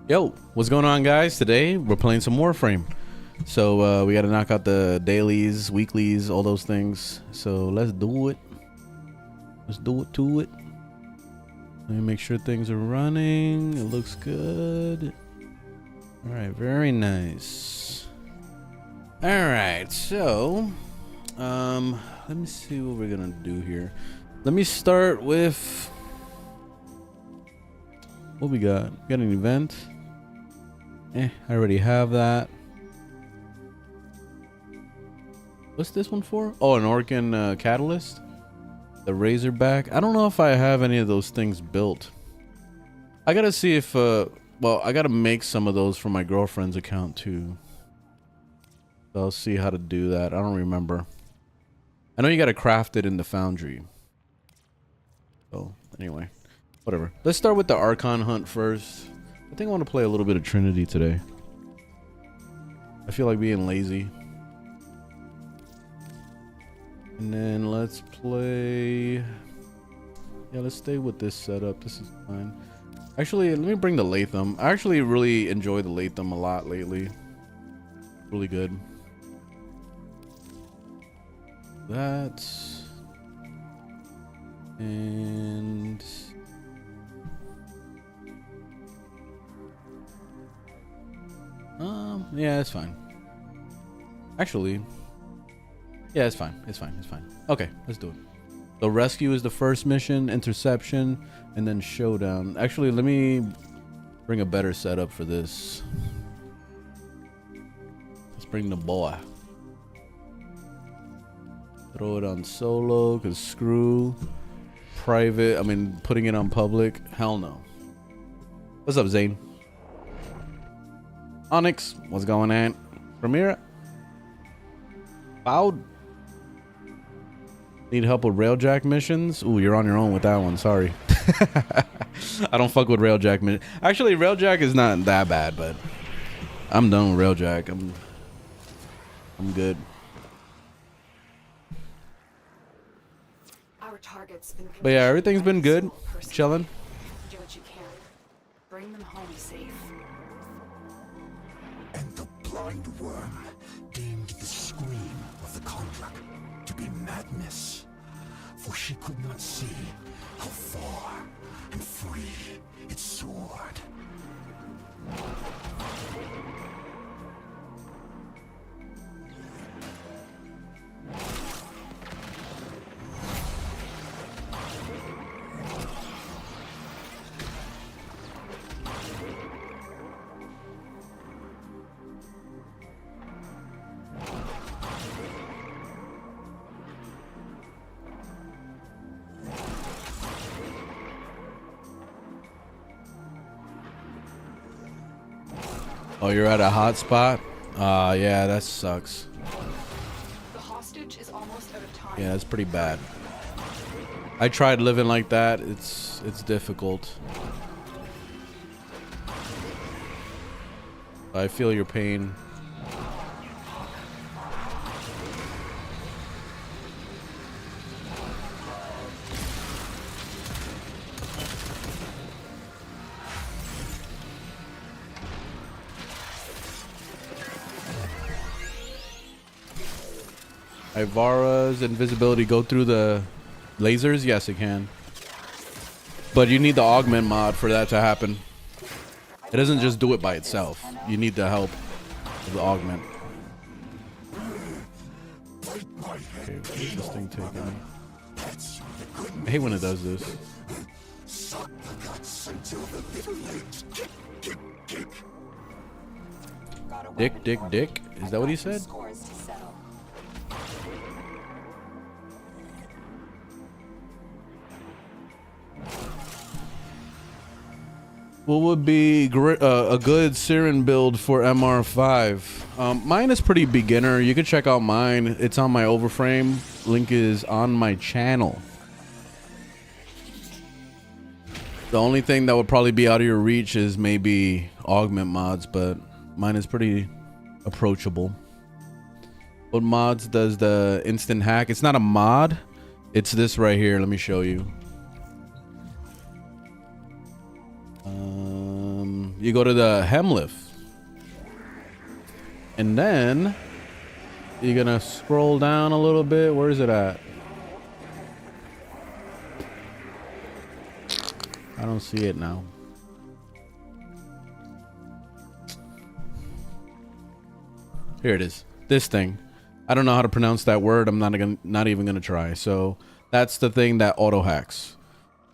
Yo, what's going on, guys? Today we're playing some Warframe. So we got to knock out the dailies, weeklies, all those things. So let's do it. Let's do it to it. Let me make sure things are running. It looks good. All right, very nice. All right, so let me see what we're gonna do here. Let me start with what we got. We got an event. I already have that. What's this one for? Oh, an Archon catalyst. The Razorback. I don't know if I have any of those things built. I gotta see if well, I gotta make some of those for my girlfriend's account too. So I'll see how to do that. I don't remember. I know you gotta craft it in the foundry. So anyway, whatever. Let's start with the Archon hunt first. I think I want to play a little bit of Trinity today. I feel like being lazy. And then let's play... Yeah, let's stay with this setup. This is fine. Actually, let me bring the Latham. I actually really enjoy the Latham a lot lately. Really good. That. And... yeah, it's fine. Actually, yeah, it's fine. It's fine. It's fine. Okay, let's do it. So rescue is the first mission, interception, and then showdown. Actually, let me bring a better setup for this. Let's bring the boy. Throw it on solo, cause screw private. I mean, putting it on public. Hell no. What's up, Zane? Onyx, what's going on? Ramira? Bowed? Need help with railjack missions? Ooh, you're on your own with that one. Sorry. I don't fuck with railjack missions. Actually, railjack is not that bad, but I'm done with railjack. I'm good. Our target's been But yeah, everything's been good. Chilling. Do what you can. Bring them home safe. And the blind worm deemed the scream of the contract to be madness, for she could not see how far and free it soared. Oh, you're at a hot spot? Yeah, that sucks. The hostage is almost out of time. Yeah, it's pretty bad. I tried living like that. It's difficult. I feel your pain. Ivara's invisibility go through the lasers? Yes, it can. But you need the augment mod for that to happen. It doesn't just do it by itself. You need the help of the augment. Okay, where's this thing taking me? I hate when it does this. Dick, dick, dick? Is that what he said? What would be a good Siren build for MR5? Mine is pretty beginner. You can check out mine. It's on my Overframe. Link is on my channel. The only thing that would probably be out of your reach is maybe augment mods, but mine is pretty approachable. What mods does the instant hack? It's not a mod. It's this right here. Let me show you. you go to the hem lift. And then you're gonna scroll down a little bit. Where is it at? I don't see it now. Here it is. This thing. I don't know how to pronounce that word. I'm not even gonna try. So that's the thing that auto hacks.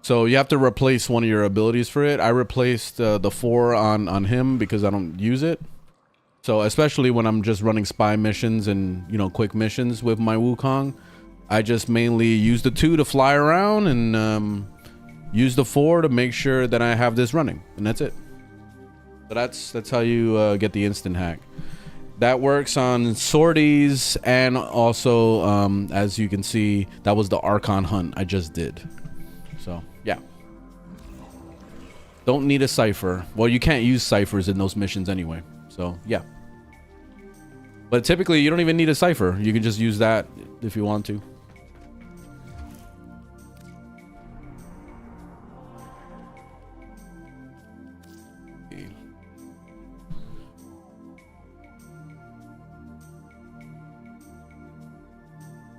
So you have to replace one of your abilities for it. I replaced the 4 on him because I don't use it. So especially when I'm just running spy missions and, you know, quick missions with my Wukong, I just mainly use the 2 to fly around and use the 4 to make sure that I have this running, and that's it. So that's how you get the instant hack. That works on sorties, and also as you can see, that was the Archon hunt I just did. So yeah, don't need a cipher. Well, you can't use ciphers in those missions anyway, so yeah. But typically you don't even need a cipher. You can just use that if you want to.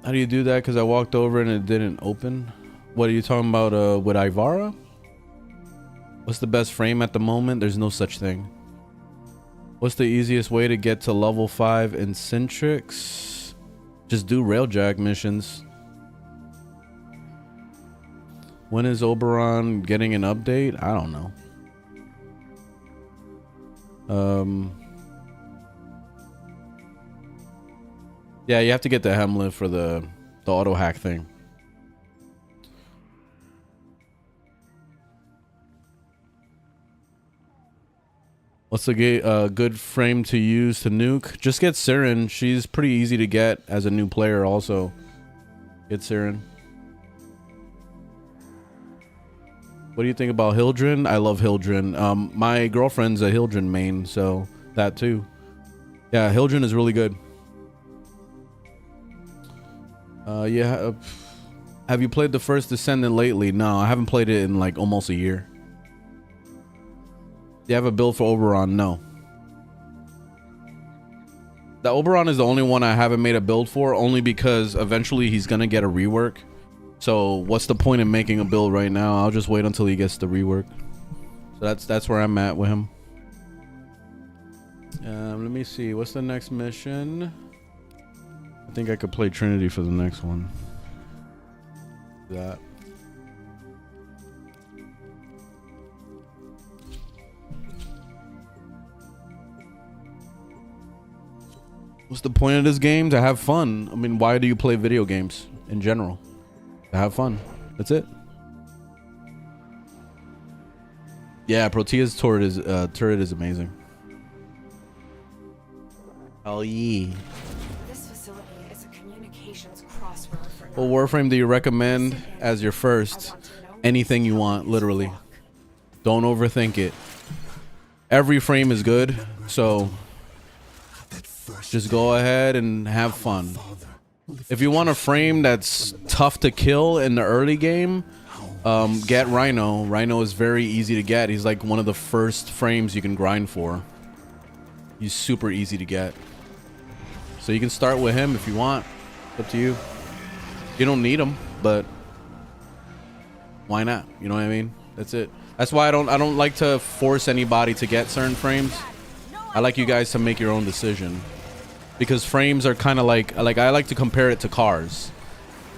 How do you do that? Because I walked over and it didn't open. What are you talking about with Ivara? What's the best frame at the moment? There's no such thing. What's the easiest way to get to level 5 in Strix? Just do railjack missions. When is Oberon getting an update? I don't know. Yeah, you have to get the Hemlift for the auto hack thing. What's a good frame to use to nuke? Just get Siren. She's pretty easy to get as a new player also. Get Siren. What do you think about Hildren? I love Hildren. My girlfriend's a Hildren main, so that too. Yeah, Hildren is really good. Yeah. Have you played the first Descendant lately? No, I haven't played it in like almost a year. Do you have a build for Oberon? No. The Oberon is the only one I haven't made a build for, only because eventually he's gonna get a rework. So what's the point in making a build right now? I'll just wait until he gets the rework. So that's where I'm at with him. Let me see. What's the next mission? I think I could play Trinity for the next one. That. What's the point of this game? To have fun. I mean, why do you play video games in general? To have fun. That's it. Yeah, Protea's turret is amazing. Oh yeah. This facility is a communications crossroad for What Warframe do you recommend as your first? Anything you want, literally. Don't overthink it. Every frame is good, so just go ahead and have fun. If you want a frame that's tough to kill in the early game, get Rhino. Rhino is very easy to get. He's like one of the first frames you can grind for. He's super easy to get. So you can start with him if you want. It's up to you. You don't need him, but why not? You know what I mean? That's it. That's why I don't like to force anybody to get certain frames. I like you guys to make your own decision. Because frames are kind of like I like to compare it to cars.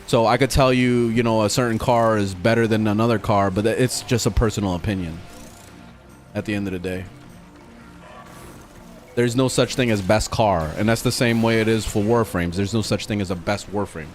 So I could tell you, you know, a certain car is better than another car, but it's just a personal opinion at the end of the day. There's no such thing as best car, and that's the same way it is for Warframes. There's no such thing as a best Warframe.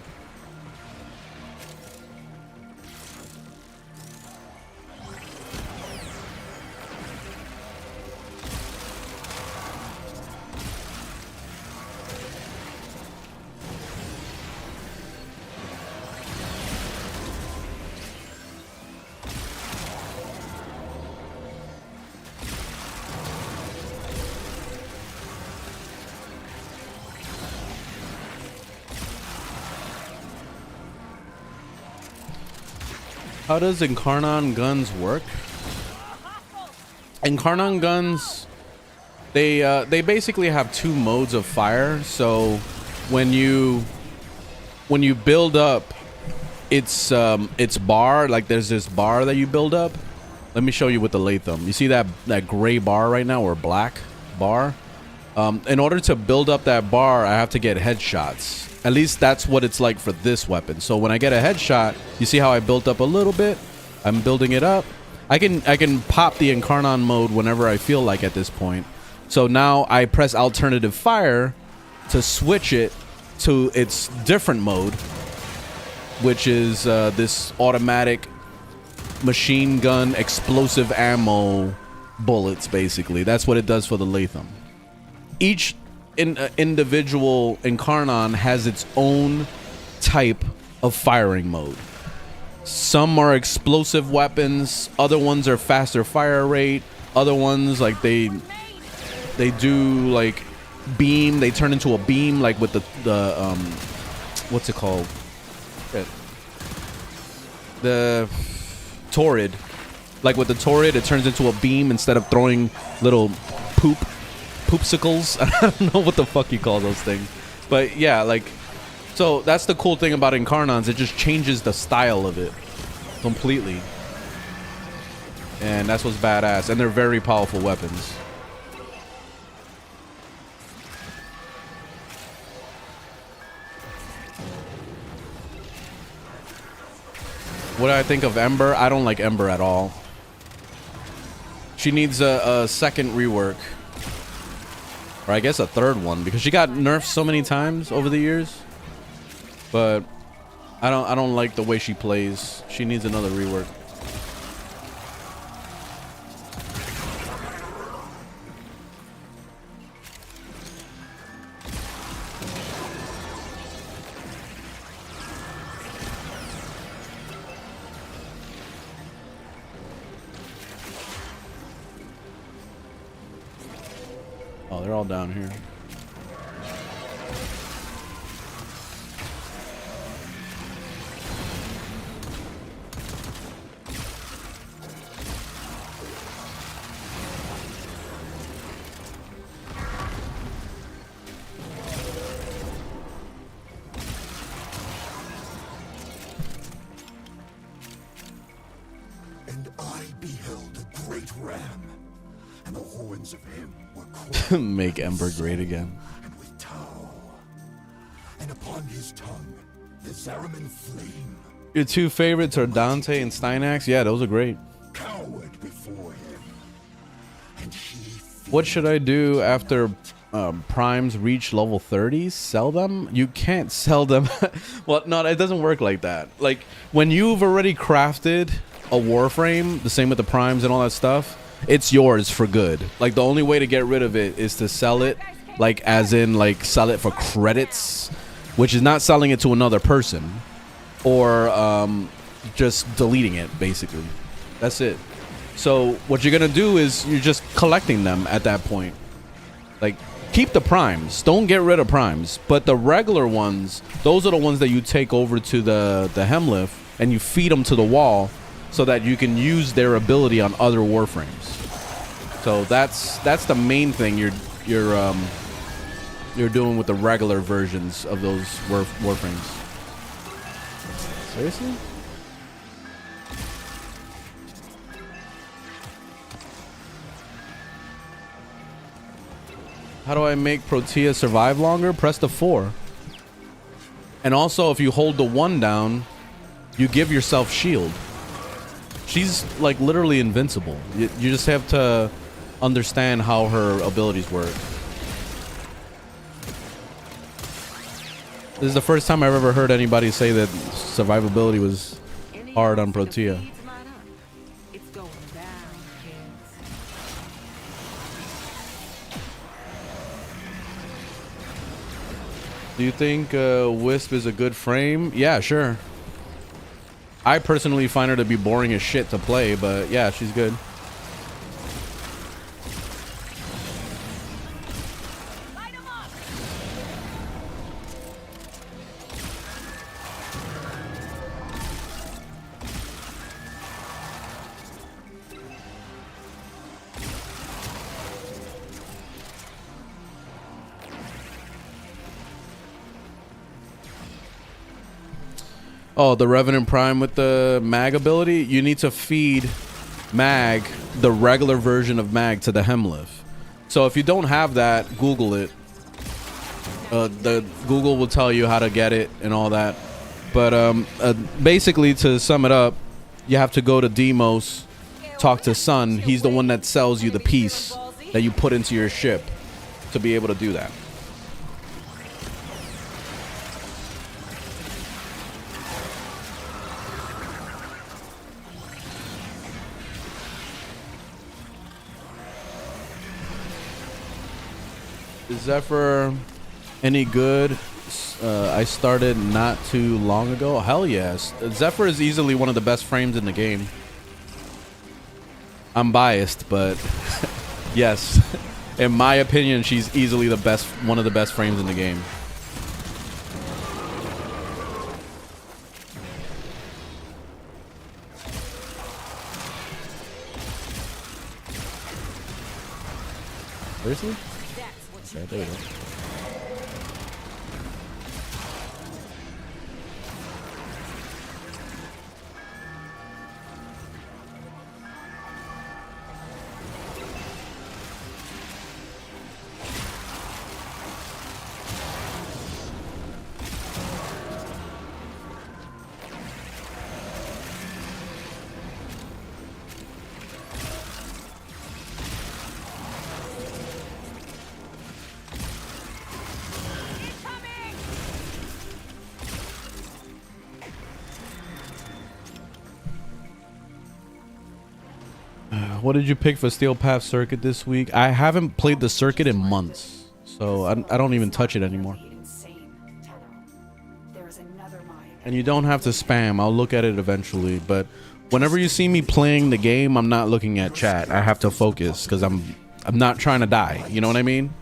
How does Incarnon guns work? Incarnon guns, they basically have two modes of fire. So when you build up its bar, like there's this bar that you build up. Let me show you with the Latham. You see that gray bar right now, or black bar? In order to build up that bar, I have to get headshots. At least that's what it's like for this weapon. So when I get a headshot, you see how I built up a little bit? I'm building it up. I can pop the Incarnon mode whenever I feel like at this point. So now I press alternative fire to switch it to its different mode, which is this automatic machine gun explosive ammo bullets. Basically, that's what it does for the Latham. Each individual Incarnon has its own type of firing mode. Some are explosive weapons, other ones are faster fire rate, other ones like they do like beam, they turn into a beam, like with the what's it called? The Torrid. Like with the Torrid, it turns into a beam instead of throwing little poopsicles. I don't know what the fuck you call those things. But yeah, like, so that's the cool thing about Incarnons. It just changes the style of it completely. And that's what's badass. And they're very powerful weapons. What do I think of Ember? I don't like Ember at all. She needs a second rework. Or I guess a third one, because she got nerfed so many times over the years. But I don't like the way she plays. She needs another rework. Oh, they're all down here. And I beheld a great ram, and the horns of him were caught. Make Ember great again. And with tow, and upon his tongue the Zariman flame. Your two favorites are Dante and Steinax? Yeah, those are great. Cowered before him, and he. What should I do after primes reach level 30? Sell them? You can't sell them. Well, no, it doesn't work like that. Like, when you've already crafted a Warframe, the same with the primes and all that stuff, it's yours for good. Like, the only way to get rid of it is to sell it, like, as in, like, sell it for credits, which is not selling it to another person, or just deleting it, basically. That's it. So what you're gonna do is you're just collecting them at that point. Like, keep the primes, don't get rid of primes, but the regular ones, those are the ones that you take over to the Hemlift and you feed them to the wall so that you can use their ability on other Warframes. So that's the main thing you're doing with the regular versions of those Warframes. Seriously? How do I make Protea survive longer? Press the 4. And also, if you hold the 1 down, you give yourself shield. She's like literally invincible. You just have to understand how her abilities work. This is the first time I've ever heard anybody say that survivability was hard on Protea. Do you think Wisp is a good frame? Yeah, sure. I personally find her to be boring as shit to play, but yeah, she's good. Oh, the Revenant Prime with the mag ability? You need to feed mag, the regular version of mag, to the Hemlift. So if you don't have that, Google it. The Google will tell you how to get it and all that. But basically, to sum it up, you have to go to Demos, talk to Sun. He's the one that sells you the piece that you put into your ship to be able to do that. Is Zephyr any good? I started not too long ago. Hell yes. Zephyr is easily one of the best frames in the game. I'm biased, but yes. In my opinion, she's easily the best, one of the best frames in the game. Seriously? Okay, there you go. What did you pick for Steel Path Circuit this week? I haven't played the circuit in months, so I don't even touch it anymore. And you don't have to spam. I'll look at it eventually, but whenever you see me playing the game, I'm not looking at chat. I have to focus because I'm not trying to die. You know what I mean?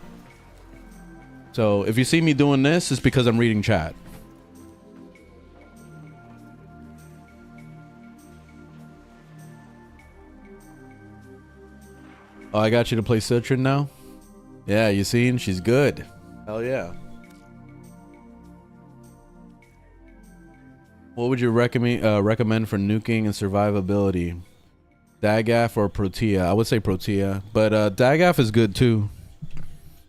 So if you see me doing this, it's because I'm reading chat. Oh, I got you to play Citron now? Yeah, you seen? She's good. Hell yeah. What would you recommend for nuking and survivability? Dagaf or Protea? I would say Protea, but Dagaf is good too.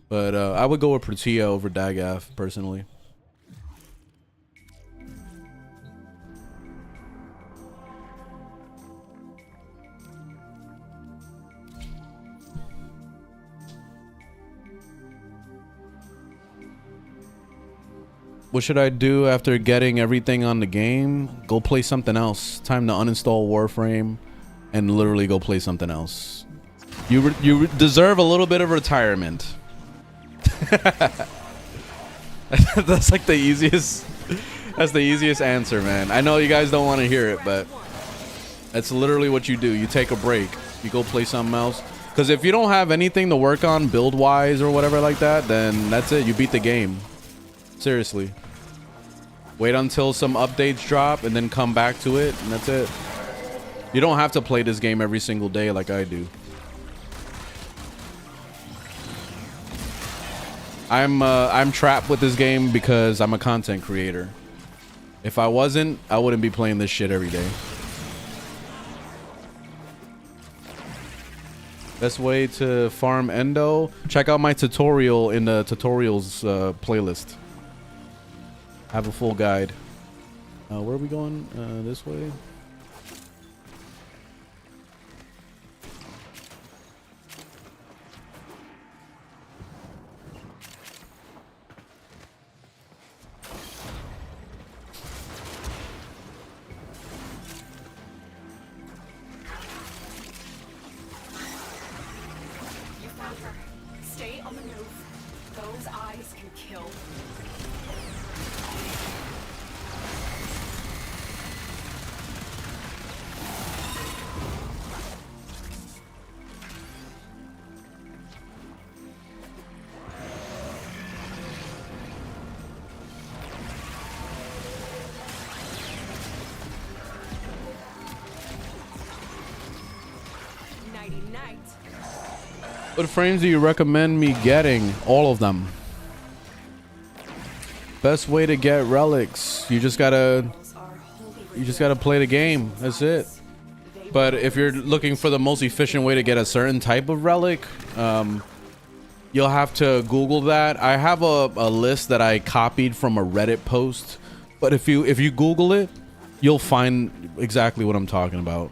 But I would go with Protea over Dagaf personally. What should I do after getting everything on the game? Go play something else. Time to uninstall Warframe and literally go play something else. You deserve a little bit of retirement. That's like the easiest. That's the easiest answer, man. I know you guys don't want to hear it, but that's literally what you do. You take a break. You go play something else. Because if you don't have anything to work on build-wise or whatever like that, then that's it. You beat the game. Seriously. Wait until some updates drop and then come back to it, and that's it. You don't have to play this game every single day like I do. I'm trapped with this game because I'm a content creator. If I wasn't, I wouldn't be playing this shit every day. Best way to farm endo? Check out my tutorial in the tutorials playlist. I have a full guide. Where are we going? This way? You found her. Stay on the move. Those eyes can kill. What frames do you recommend me getting? All of them. Best way to get relics. You just gotta You just gotta play the game. That's it. But if you're looking for the most efficient way to get a certain type of relic, you'll have to Google that. I have a list that I copied from a Reddit post, but if you Google it, you'll find exactly what I'm talking about.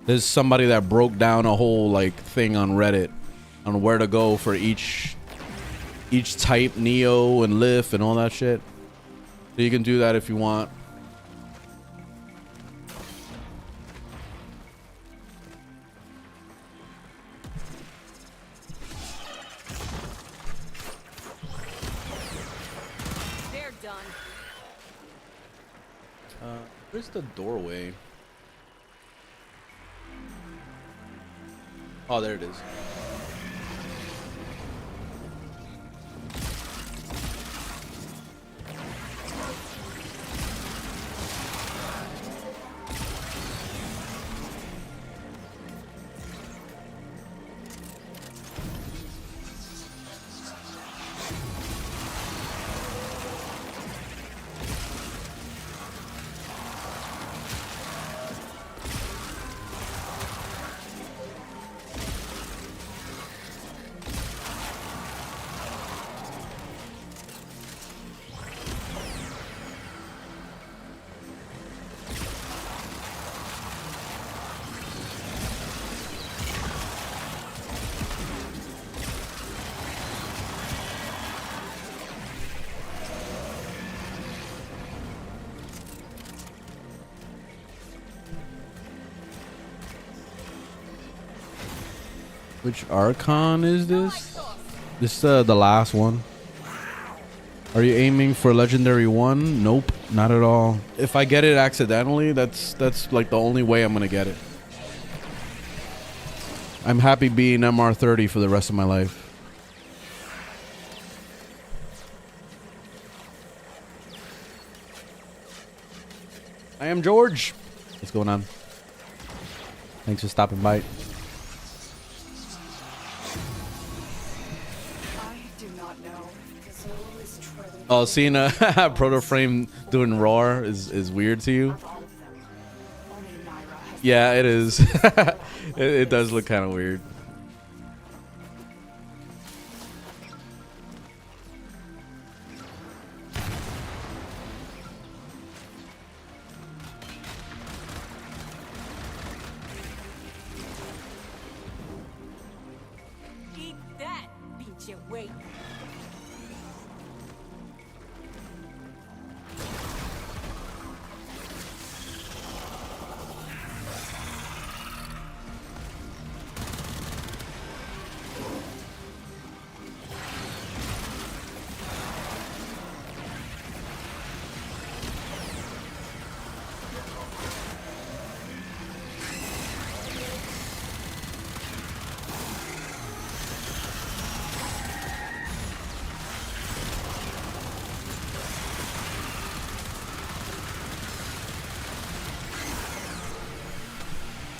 There's somebody that broke down a whole like thing on Reddit on where to go for each type, Neo and Lith and all that shit. So you can do that if you want. They're done. Where's the doorway? Oh, there it is. Which Archon is this? This the last one. Are you aiming for legendary 1? Nope, not at all. If I get it accidentally, that's like the only way I'm gonna get it. I'm happy being MR30 for the rest of my life. I am George. What's going on? Thanks for stopping by. Oh, seeing a Protoframe doing roar is weird to you? Yeah, it is. it does look kind of weird. Eat that, beat your weight.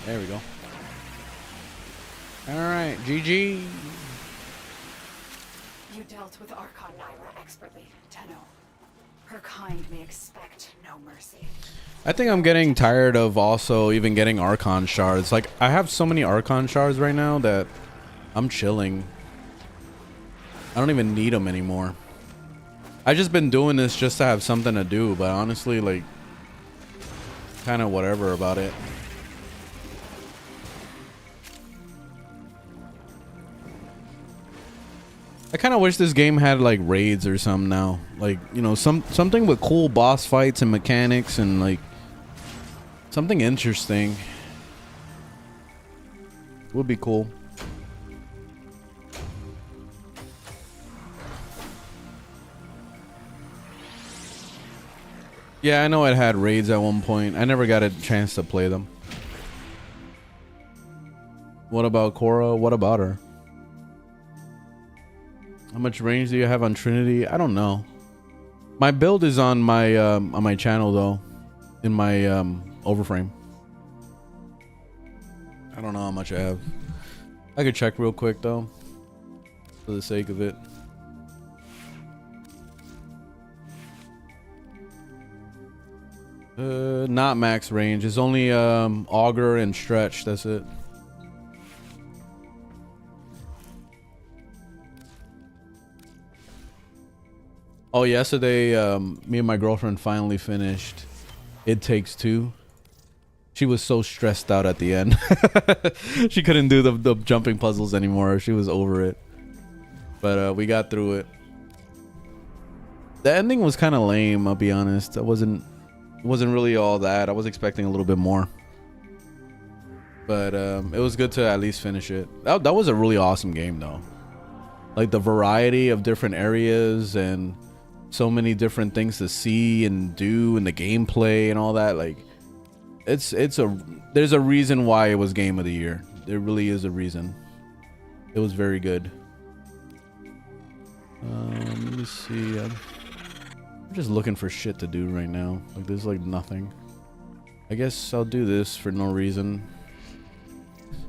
There we go. All right, GG. You dealt with Archon Naira expertly, Tenno. Her kind may expect no mercy. I think I'm getting tired of also even getting Archon shards. Like, I have so many Archon shards right now that I'm chilling. I don't even need them anymore. I just been doing this just to have something to do, but honestly, like, kind of whatever about it. I kind of wish this game had like raids or something now, like, you know, something with cool boss fights and mechanics and like something interesting would be cool. Yeah, I know it had raids at one point. I never got a chance to play them. What about Cora? What about her? How much range do you have on Trinity? I don't know. My build is on my channel though, in my overframe. I don't know how much I have. I could check real quick though, for the sake of it. Not max range. It's only auger and stretch. That's it. Oh, yesterday, me and my girlfriend finally finished It Takes Two. She was so stressed out at the end. She couldn't do the jumping puzzles anymore. She was over it. But we got through it. The ending was kind of lame, I'll be honest. It wasn't really all that. I was expecting a little bit more. But it was good to at least finish it. That was a really awesome game, though. Like the variety of different areas and so many different things to see and do and the gameplay and all that. Like there's a reason why it was Game of the Year. There really is a reason. It was very good. Let me see. I'm just looking for shit to do right now. Like there's like nothing. I guess I'll do this for no reason.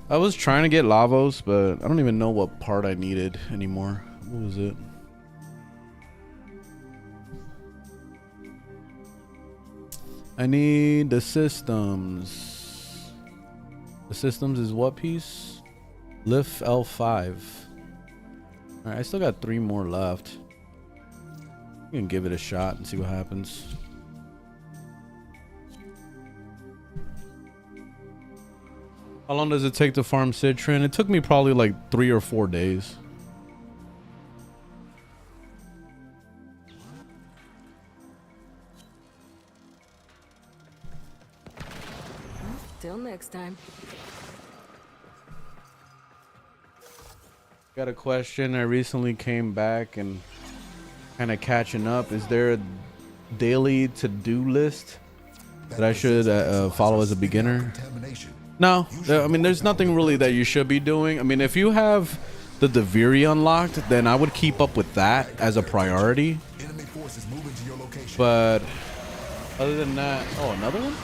I was trying to get Lavos, but I don't even know what part I needed anymore. What was it? I need the systems. The systems is what piece? Lift L5. Alright, I still got 3 more left. We can give it a shot and see what happens. How long does it take to farm Citron? It took me probably like 3 or 4 days. Till next time. Got a question. I recently came back and kind of catching up. Is there a daily to-do list that I should follow as a beginner? No, I mean, there's nothing really that you should be doing. I mean, if you have the Deviri unlocked, then I would keep up with that as a priority. But other than that, oh, another one?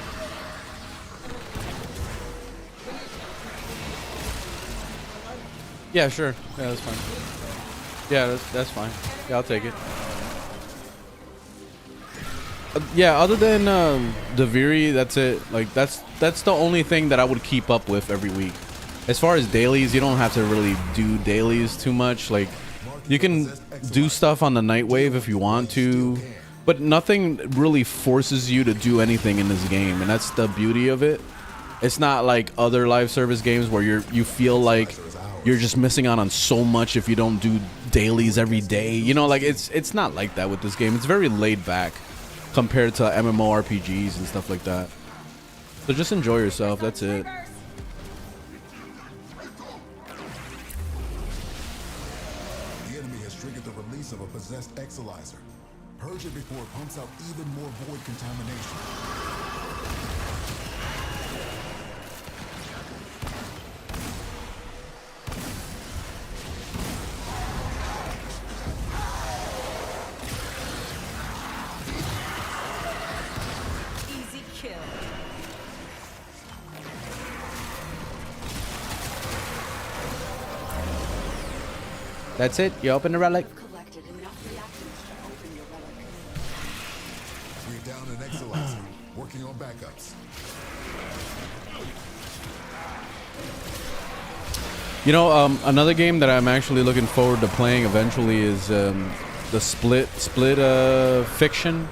Yeah, sure. Yeah, that's fine. Yeah, that's fine. Yeah, I'll take it. Yeah, other than Deviri, that's it. Like that's the only thing that I would keep up with every week. As far as dailies, you don't have to really do dailies too much. Like you can do stuff on the Nightwave if you want to, but nothing really forces you to do anything in this game, and that's the beauty of it. It's not like other live service games where you feel like you're just missing out on so much if you don't do dailies every day. You know, like it's not like that with this game. It's very laid back compared to MMORPGs and stuff like that. So just enjoy yourself. That's it. The enemy has triggered the release of a possessed exalizer. Purge it before it pumps out even more void contamination. That's it. You open the relic. Collected enough reactants to open your relic. We're down an exalizer. Working on backups. You know, another game that I'm actually looking forward to playing eventually is the Split Fiction.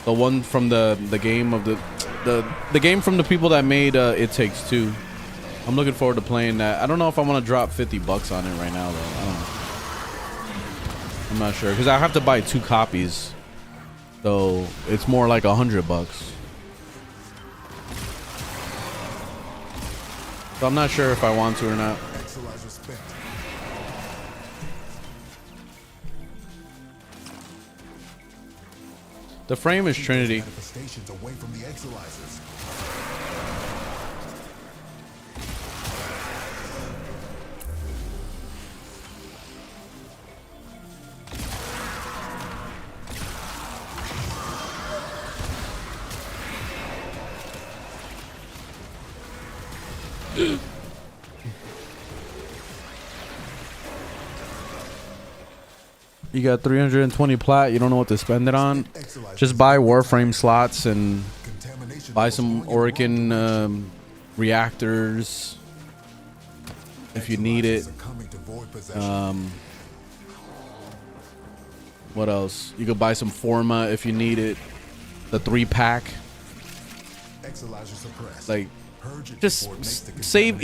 The one from the game of the game from the people that made It Takes Two. I'm looking forward to playing that. I don't know if I want to drop $50 on it right now, though. I don't know. I'm not sure because I have to buy 2 copies, so it's more like $100. So I'm not sure if I want to or not. The frame is Trinity. Manifestations away from the exalizers. You got 320 plat. You don't know what to spend it on. Just buy Warframe slots and buy some Orkin reactors if you need it. What else? You could buy some Forma if you need it. The 3-pack. Like, just save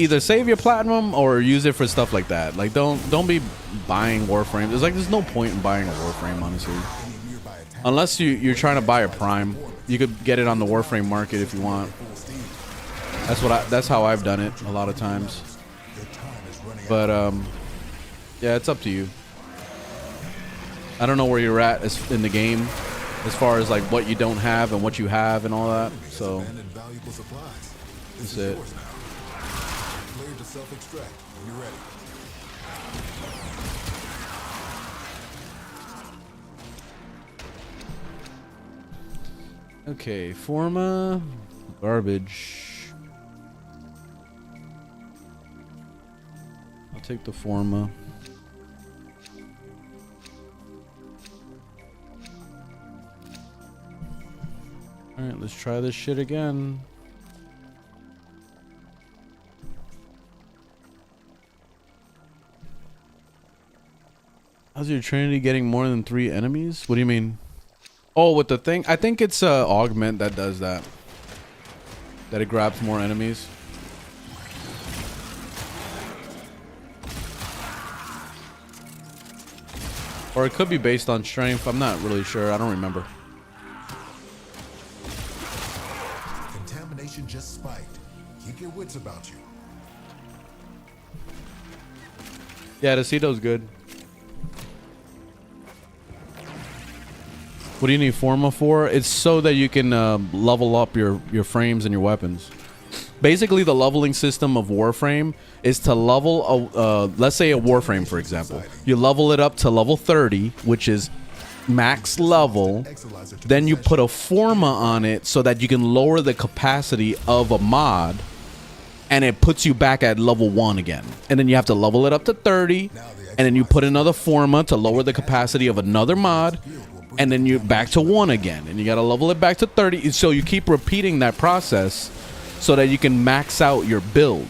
your platinum or use it for stuff like that. Like, don't be buying Warframe. There's no point in buying a Warframe, honestly, unless you're trying to buy a Prime. You could get it on the Warframe market if you want. That's how I've done it a lot of times. But yeah, it's up to you. I don't know where you're at in the game as far as like what you don't have and what you have and all that. So that's it. Okay, Forma, garbage. I'll take the Forma. All right, let's try this shit again. How's your Trinity getting more than 3 enemies? What do you mean? Oh, with the thing? I think it's Augment that does that. That it grabs more enemies. Or it could be based on strength. I'm not really sure. I don't remember. Contamination just spiked. Keep your wits about you. Yeah, the Ceto's good. What do you need Forma for? It's so that you can level up your frames and your weapons. Basically, the leveling system of Warframe is to level let's say a Warframe, for example. You level it up to level 30, which is max level. Then you put a Forma on it so that you can lower the capacity of a mod, and it puts you back at level 1 again. And then you have to level it up to 30, and then you put another Forma to lower the capacity of another mod, and then you're back to 1 again, and you got to level it back to 30. So you keep repeating that process so that you can max out your build.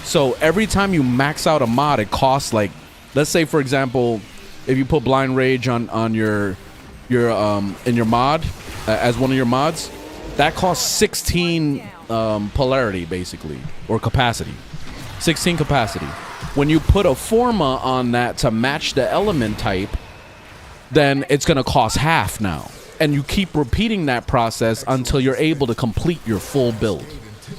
So every time you max out a mod, it costs, like, let's say for example, if you put Blind Rage on your in your mod as one of your mods, that costs 16 polarity, basically, or capacity. 16 capacity. When you put a Forma on that to match the element type, then it's going to cost half now. And you keep repeating that process until you're able to complete your full build.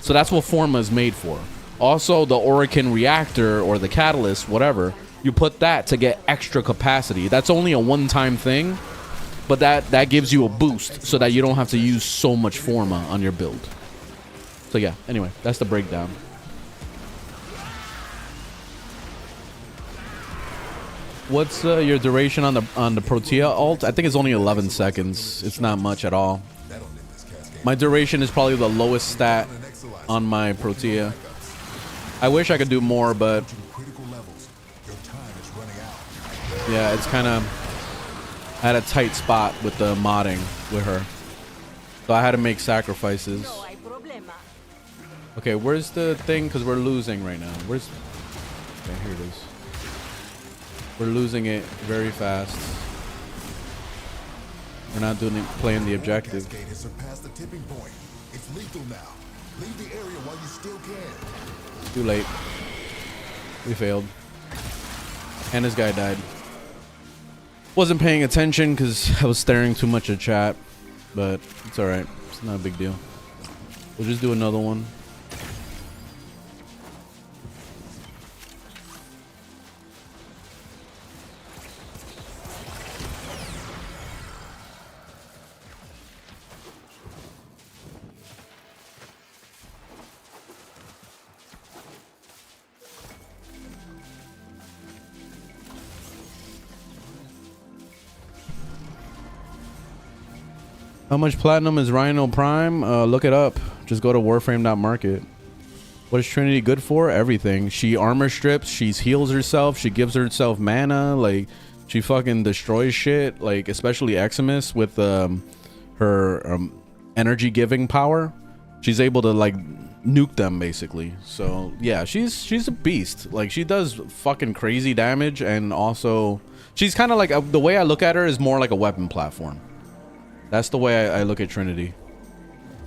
So that's what Forma is made for. Also, the Orkin reactor or the catalyst, whatever, you put that to get extra capacity. That's only a one-time thing, but that gives you a boost so that you don't have to use so much Forma on your build. So yeah, anyway, that's the breakdown. What's your duration on the Protea alt? I think it's only 11 seconds. It's not much at all. My duration is probably the lowest stat on my Protea. I wish I could do more, but yeah, it's kind of at a tight spot with the modding with her. So I had to make sacrifices. Okay, where's the thing? Because we're losing right now. Where's... Okay, here it is. We're losing it very fast. We're not playing the objective. Cascade has surpassed the tipping point. It's lethal now. Leave the area while you still can. Too late. We failed. And this guy died. Wasn't paying attention because I was staring too much at chat. But it's alright. It's not a big deal. We'll just do another one. How much platinum is Rhino Prime? Look it up. Just go to warframe.market. What is Trinity good for? Everything. She armor strips. She heals herself. She gives herself mana. Like, She fucking destroys shit, like especially Eximus with her energy giving power. She's able to like nuke them basically. So yeah, she's a beast. Like she does fucking crazy damage, and also she's kind of like the way I look at her is more like a weapon platform. That's the way I look at Trinity.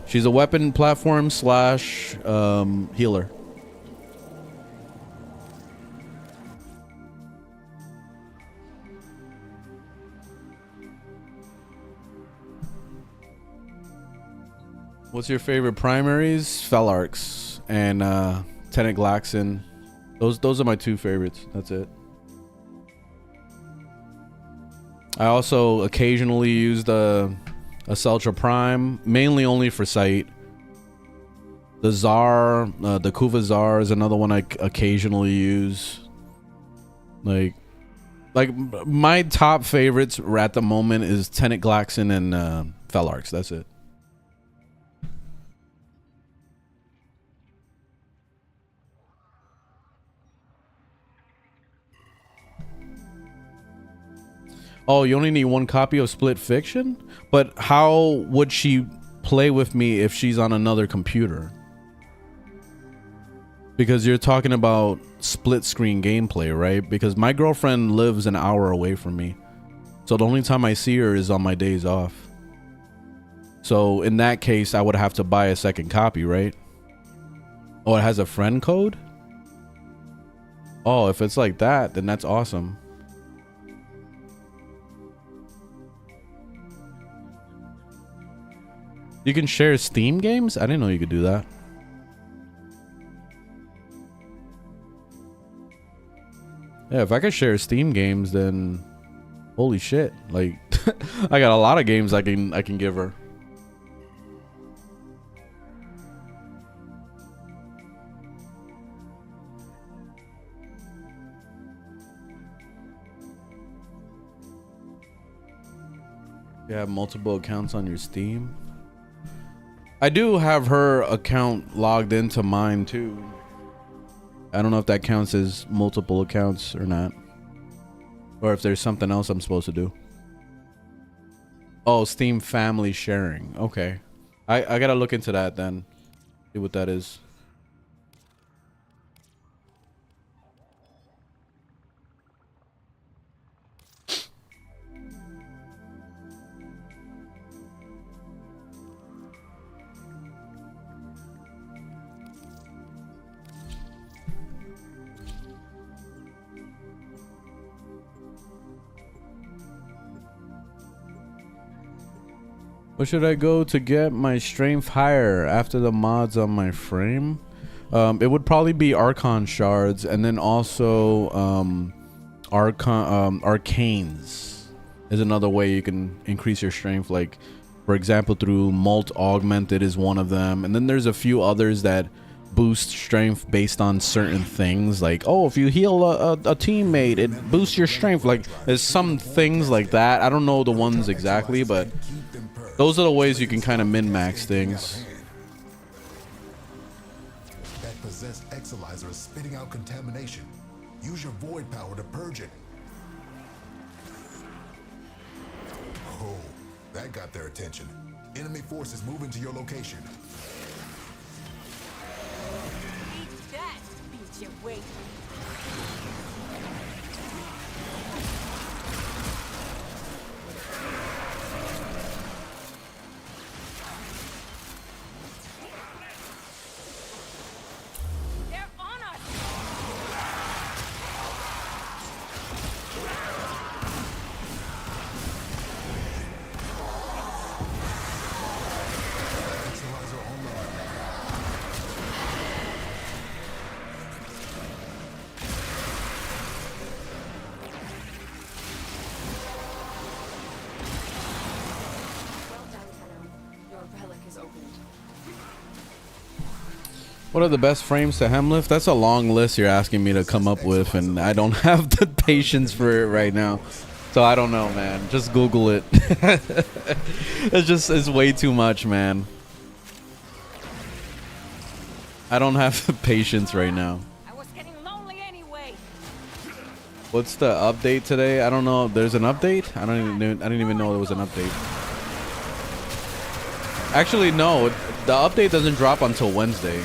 She's a weapon platform slash healer. What's your favorite primaries? Felarx and Tenet Glaxon. Those are my two favorites. That's it. I also occasionally used a Celtra Prime, mainly only for sight. The Tsar, the Kuva Tsar is another one I occasionally use. Like my top favorites at the moment is Tenet Glaxon and Felarx. That's it. Oh, you only need one copy of Split Fiction? But how would she play with me if she's on another computer? Because you're talking about split screen gameplay, right? Because my girlfriend lives an hour away from me. So the only time I see her is on my days off. So in that case, I would have to buy a second copy, right? Oh, it has a friend code? Oh, if it's like that, then that's awesome. You can share Steam games? I didn't know you could do that. Yeah, if I could share Steam games, then holy shit. Like I got a lot of games I can give her. You have multiple accounts on your Steam? I do have her account logged into mine too. I don't know if that counts as multiple accounts or not. Or if there's something else I'm supposed to do. Oh, Steam family sharing. Okay. I gotta look into that then. See what that is. What should I go to get my strength higher after the mods on my frame? It would probably be Archon shards, and then also arcanes is another way you can increase your strength. Like for example, through Molt Augmented is one of them, and then there's a few others that boost strength based on certain things. Like, oh, if you heal a teammate, it boosts your strength. Like there's some things like that. I don't know the ones exactly, but those are the ways you can kind of min-max things. That possessed Exilizer is spitting out contamination. Use your void power to purge it. Oh, that got their attention. Enemy forces moving to your location. Eat that, beat your weight. What are the best frames to Hemlift? That's a long list you're asking me to come up with, and I don't have the patience for it right now. So I don't know, man. Just Google it. It's way too much, man. I don't have the patience right now. I was getting lonely anyway. What's the update today? I don't know. There's an update? I didn't even know there was an update. Actually, no. The update doesn't drop until Wednesday,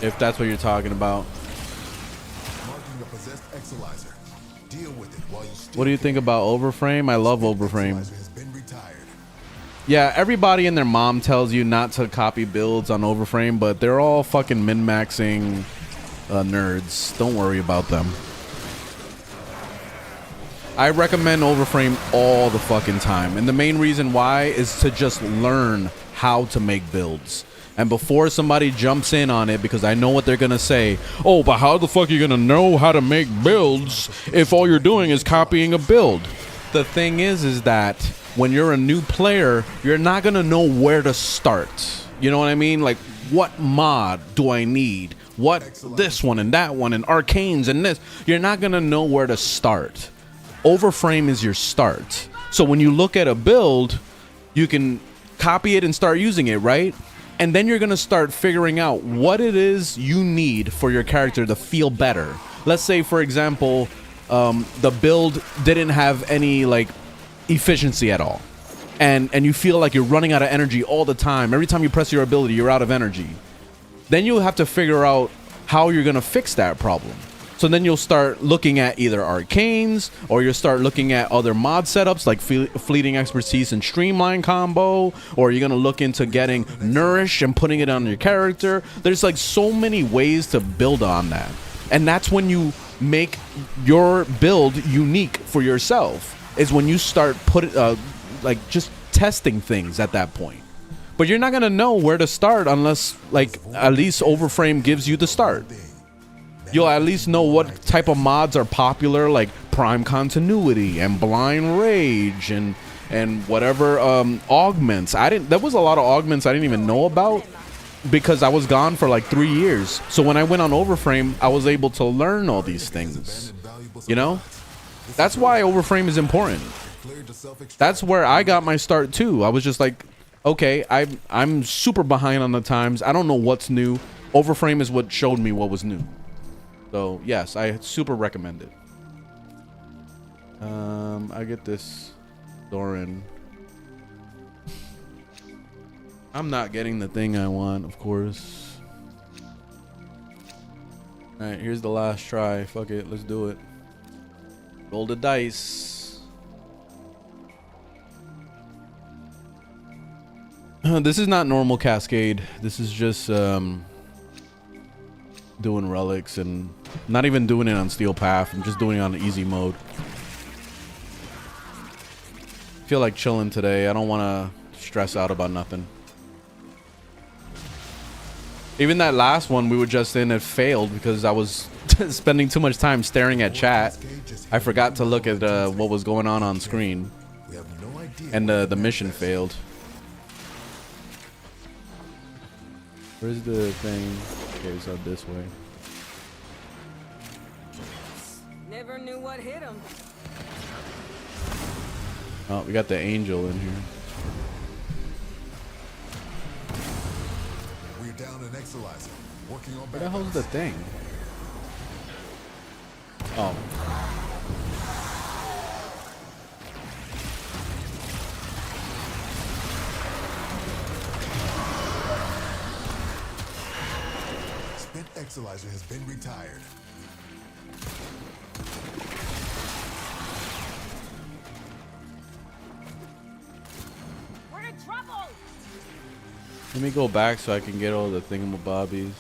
if that's what you're talking about. What do you think about Overframe? I love Overframe. Yeah, everybody and their mom tells you not to copy builds on Overframe, but they're all fucking min-maxing nerds. Don't worry about them. I recommend Overframe all the fucking time. And the main reason why is to just learn how to make builds. And before somebody jumps in on it, because I know what they're going to say, oh, but how the fuck are you going to know how to make builds if all you're doing is copying a build? The thing is that when you're a new player, you're not going to know where to start. You know what I mean? Like, what mod do I need? What this one and that one and arcanes and this? You're not going to know where to start. Overframe is your start. So when you look at a build, you can copy it and start using it, right? And then you're going to start figuring out what it is you need for your character to feel better. Let's say, for example, the build didn't have any like efficiency at all. And you feel like you're running out of energy all the time. Every time you press your ability, you're out of energy. Then you'll have to figure out how you're going to fix that problem. So then you'll start looking at either arcanes, or you'll start looking at other mod setups like fleeting expertise and streamline combo, or you're gonna look into getting nourish and putting it on your character. There's like so many ways to build on that, and that's when you make your build unique for yourself. Is when you start like just testing things at that point. But you're not gonna know where to start unless like at least Overframe gives you the start. You'll at least know what type of mods are popular, like Prime Continuity and Blind Rage and whatever augments. There was a lot of augments I didn't even know about because I was gone for like 3 years. So when I went on Overframe, I was able to learn all these things. You know? That's why Overframe is important. That's where I got my start too. I was just like, okay, I'm super behind on the times. I don't know what's new. Overframe is what showed me what was new. So yes, I super recommend it. I get this Doran. I'm not getting the thing I want, of course. All right, here's the last try. Fuck it, let's do it. Roll the dice. This is not normal Cascade. This is just doing relics and not even doing it on Steel Path. I'm just doing it on easy mode. Feel like chilling today. I don't want to stress out about nothing. Even that last one we were just in, it failed because I was spending too much time staring at chat. I forgot to look at what was going on screen, and the mission failed. Where's the thing? Okay, so this way. Never knew what hit him. Oh, we got the angel in here. We're down an Exalizer. Working on Where the hell's the thing? Oh. Spent Exalizer has been retired. We're in trouble. Let me go back so I can get all the thingamabobbies.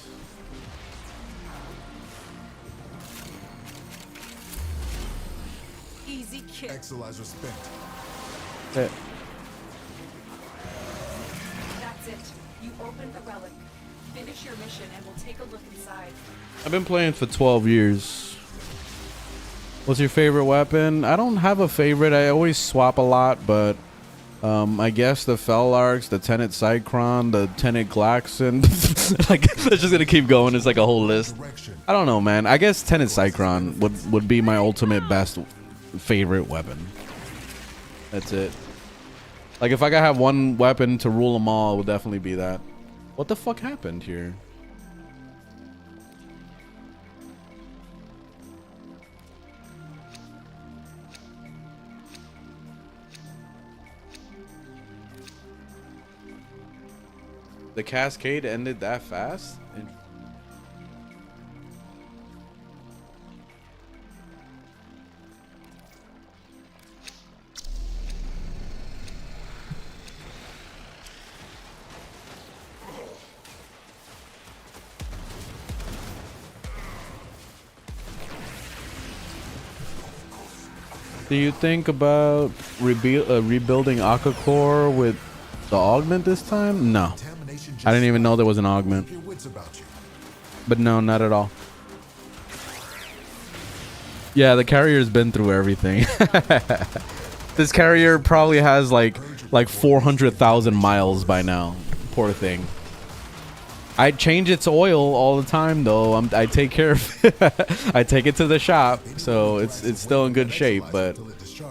Easy kill. Exalizer spent. Hey. That's it. You opened the relic. Finish your mission and we'll take a look inside. I've been playing for 12 years. What's your favorite weapon? I don't have a favorite. I always swap a lot, but I guess the Fellarks, the Tenet Cycron, the Tenet Glaxon. Like, it's just gonna keep going. It's like a whole list. I don't know, man. I guess Tenet Cycron would be my ultimate best favorite weapon. That's it. Like, if I could have one weapon to rule them all, it would definitely be that. What the fuck happened here? The Cascade ended that fast? Do you think about rebuilding Aquacore with the augment this time? No. I didn't even know there was an augment. But no, not at all. Yeah, the carrier's been through everything. This carrier probably has like 400,000 miles by now. Poor thing. I change its oil all the time though. I take care of it. I take it to the shop, so it's still in good shape, but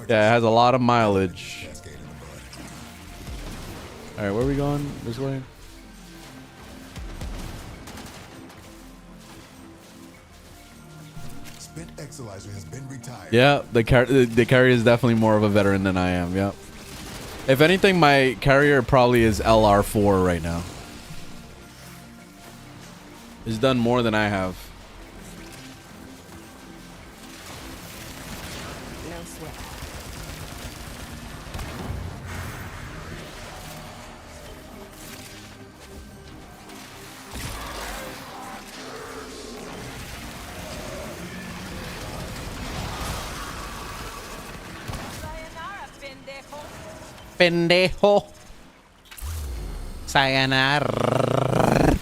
yeah, it has a lot of mileage. All right, where are we going? This way? Spent Exilizer has been retired. Yeah, the carrier is definitely more of a veteran than I am. Yep. If anything, my carrier probably is LR4 right now. It's done more than I have. No sweat. Sayonara, pendejo. Pendejo. Sayonara.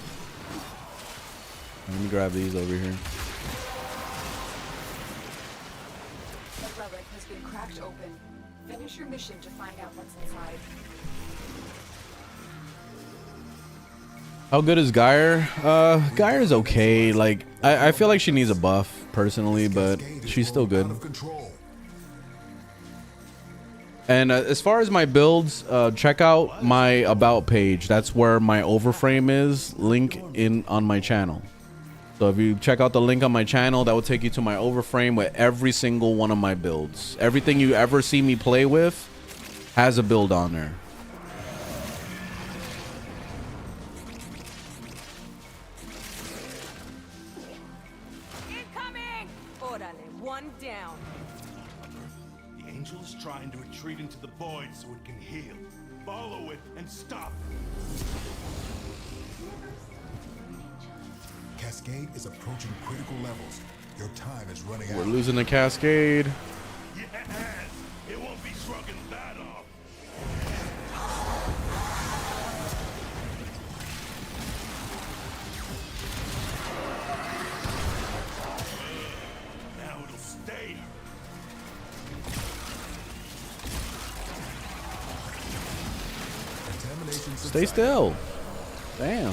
Let me grab these over here. The relic has been cracked open. Finish your mission to find out what's inside. How good is Geyer? Geyer's okay. Like, I feel like she needs a buff, personally, but she's still good. And as far as my builds, check out my about page. That's where my overframe is. Link in on my channel. So if you check out the link on my channel, that will take you to my overframe with every single one of my builds. Everything you ever see me play with has a build on there. Incoming! Orale, one down. The angel is trying to retreat into the void so it can heal. Follow it and stop it. Cascade is approaching critical levels. Your time is running out. We're losing the Cascade. Yes! It won't be shrugging that off. Now it'll stay. Contamination Stay subsided. still. Damn.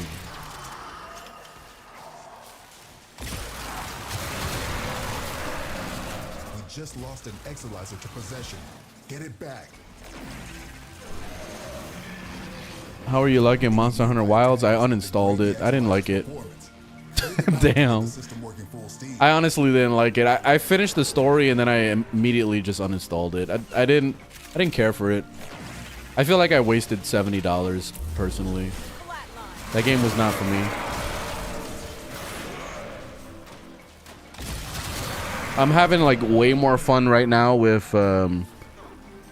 We just lost an Exilizer to possession. Get it back. How are you liking Monster Hunter Wilds? I uninstalled it. I didn't like it. Damn. System working full steam. I honestly didn't like it. I finished the story and then I immediately just uninstalled it. I didn't care for it. I feel like I wasted $70 personally. That game was not for me. I'm having like way more fun right now with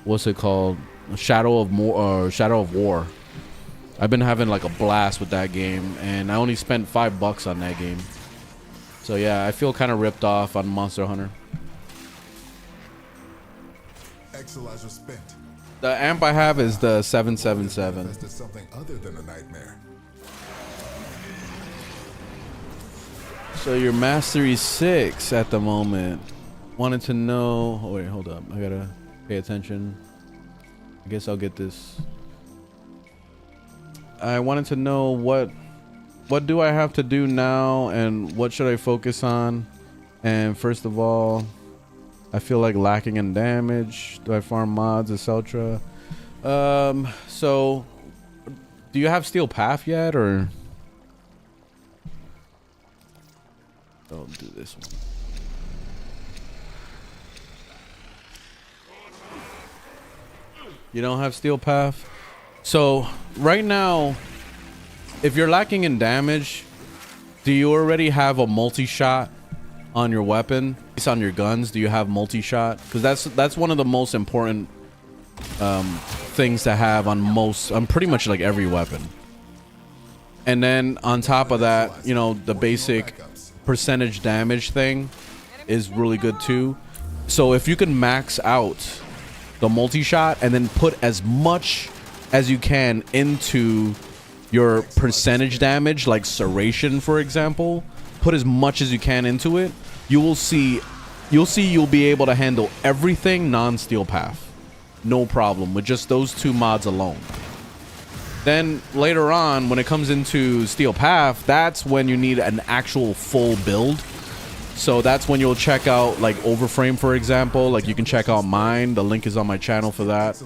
what's it called? Shadow of War. I've been having like a blast with that game, and I only spent $5 on that game. So yeah, I feel kind of ripped off on Monster Hunter. Exilizer spent. The amp I have is the 777. Manifested something other than a nightmare. So your mastery 6 at the moment. Wanted to know. Oh wait, hold up. I gotta pay attention. I guess I'll get this. I wanted to know what do I have to do now, and what should I focus on? And first of all, I feel like lacking in damage. Do I farm mods, etc.? So do you have Steel Path yet, or don't do this one? You don't have Steel Path? So right now if you're lacking in damage, do you already have a multi-shot on your weapon? It's on your guns. Do you have multi-shot? Because that's one of the most important things to have on pretty much like every weapon. And then on top of that, you know, the basic percentage damage thing is really good too. So if you can max out the multi-shot and then put as much as you can into your percentage damage, like serration, for example, put as much as you can into it, you'll be able to handle everything non-steel path, no problem, with just those two mods alone. Then later on, when it comes into steel path, that's when you need an actual full build. So that's when you'll check out like Overframe, for example. Like you can check out mine. The link is on my channel for that.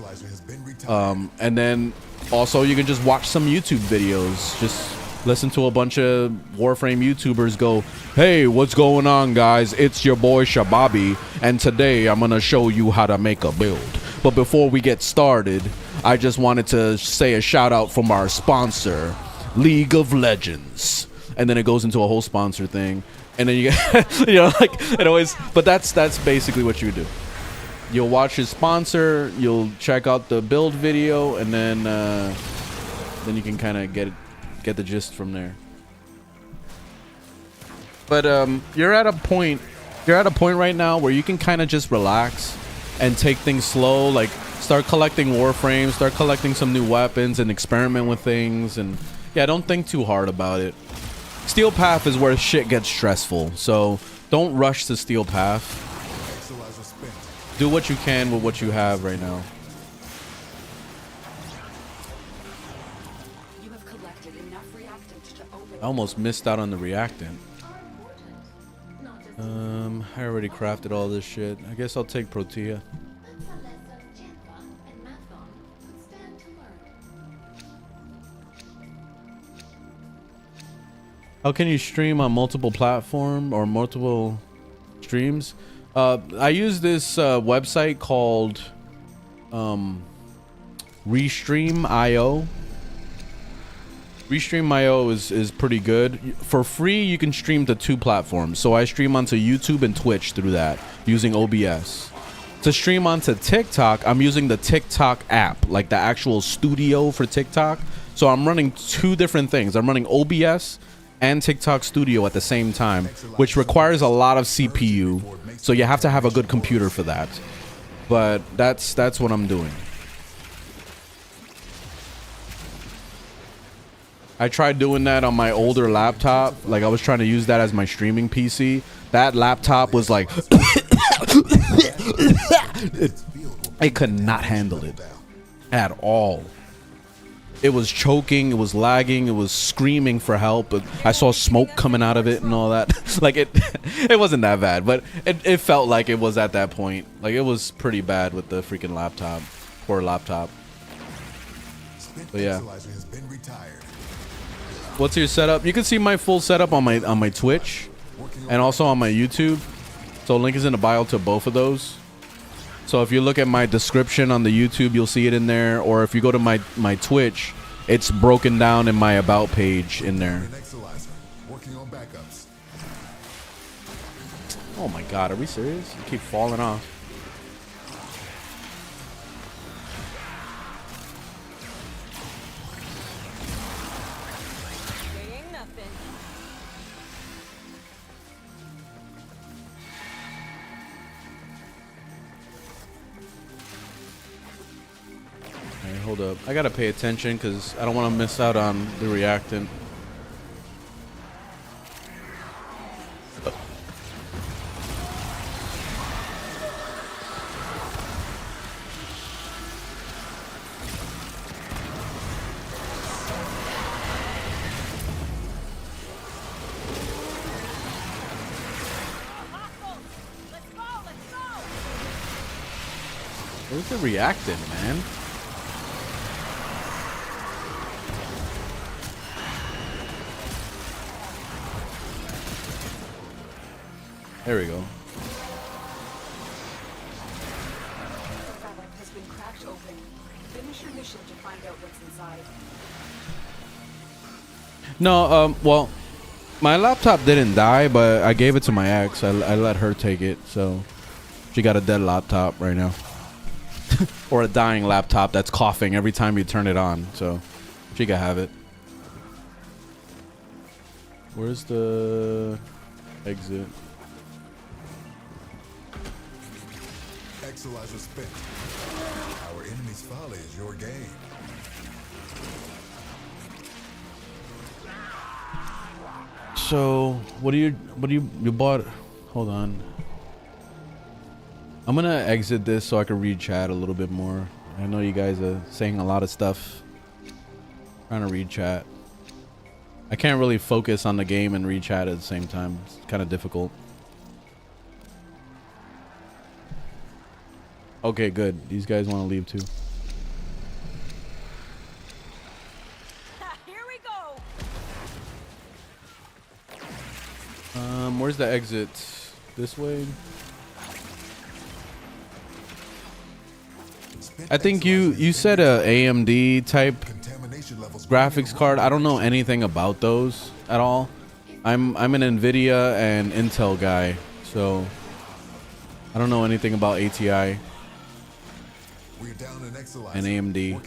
And then also you can just watch some YouTube videos. Just listen to a bunch of Warframe YouTubers go, "Hey, what's going on, guys? It's your boy Shababi, and today I'm gonna show you how to make a build. But before we get started, I just wanted to say a shout out from our sponsor, League of Legends." And then it goes into a whole sponsor thing. And then you get, you know, like it always, but that's basically what you do. You'll watch his sponsor, you'll check out the build video, and then you can kind of get the gist from there. But you're at a point right now where you can kind of just relax and take things slow, like start collecting Warframes, start collecting some new weapons and experiment with things, and yeah, don't think too hard about it. Steel path is where shit gets stressful, so don't rush to steel path. Do what you can with what you have right now. You have collected enough reactant to open. I almost missed out on the reactant. I already crafted all this shit. I guess I'll take Protea. How can you stream on multiple platforms or multiple streams? I use this website called Restream.io. Restream.io is pretty good. For free, you can stream to 2 platforms. So I stream onto YouTube and Twitch through that using OBS. To stream onto TikTok, I'm using the TikTok app, like the actual studio for TikTok. So I'm running 2 different things. I'm running OBS and TikTok Studio at the same time, which requires a lot of CPU. So you have to have a good computer for that. But that's what I'm doing. I tried doing that on my older laptop. Like I was trying to use that as my streaming PC. That laptop was like it could not handle it at all. It was choking, it was lagging, it was screaming for help. I saw smoke coming out of it and all that. Like it wasn't that bad, but it felt like it was at that point. Like it was pretty bad with the freaking laptop. Poor laptop. But yeah. What's your setup? You can see my full setup on my Twitch and also on my YouTube. So link is in the bio to both of those. So if you look at my description on the YouTube, you'll see it in there. Or if you go to my Twitch, it's broken down in my about page in there. Oh my god, are we serious? You keep falling off. They ain't nothing. Alright, hold up. I gotta pay attention because I don't want to miss out on the reactant. Where's the reactant, man? There we go. The fabric has been cracked open. Finish your mission to find out what's inside. No, well, my laptop didn't die, but I gave it to my ex. I let her take it, so she got a dead laptop right now. Or a dying laptop that's coughing every time you turn it on, so she can have it. Where's the exit? Exilizer spent. Our enemy's folly is your game. So, what do you bought? Hold on. I'm gonna exit this so I can read chat a little bit more. I know you guys are saying a lot of stuff. Trying to read chat. I can't really focus on the game and read chat at the same time. It's kind of difficult. Okay, good. These guys want to leave too. Here we go. Where's the exit? This way? I think you said a AMD type graphics card. I don't know anything about those at all. I'm an NVIDIA and Intel guy, so I don't know anything about ATI and AMD.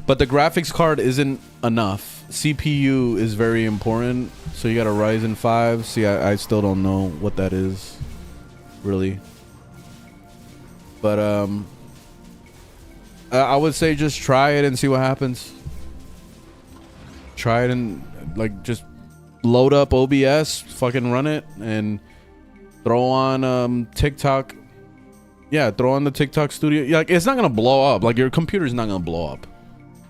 But the graphics card isn't enough. CPU is very important. So you got a Ryzen 5. See, I still don't know what that is, really. But I would say just try it and see what happens. Try it and like just load up OBS, fucking run it, and throw on TikTok. Yeah, throw on the TikTok studio. Like, it's not gonna blow up. Like, your computer's not gonna blow up.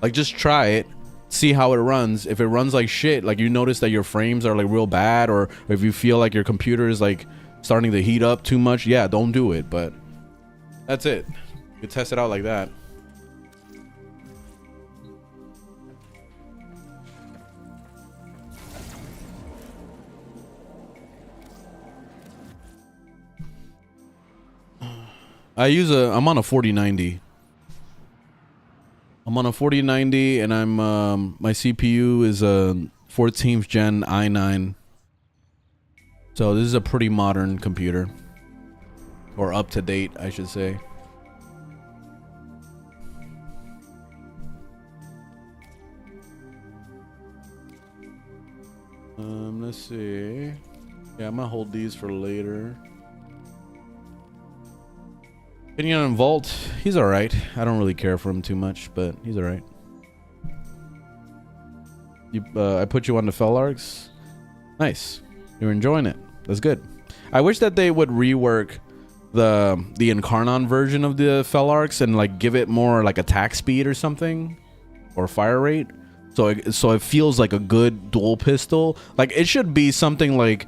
Like, just try it, see how it runs. If it runs like shit, like you notice that your frames are like real bad, or if you feel like your computer is like starting to heat up too much, yeah, don't do it. But that's it. You test it out like that. I'm on a 4090. I'm on a 4090 and I'm my CPU is a 14th gen i9. So this is a pretty modern computer, or up to date, I should say. Let's see. Yeah, I'm gonna hold these for later. Opinion on Vault, he's alright. I don't really care for him too much, but he's alright. I put you on the Fell Arcs. Nice. You're enjoying it. That's good. I wish that they would rework the Incarnon version of the Fell Arcs and like give it more like attack speed or something, or fire rate. So it feels like a good dual pistol. Like, it should be something like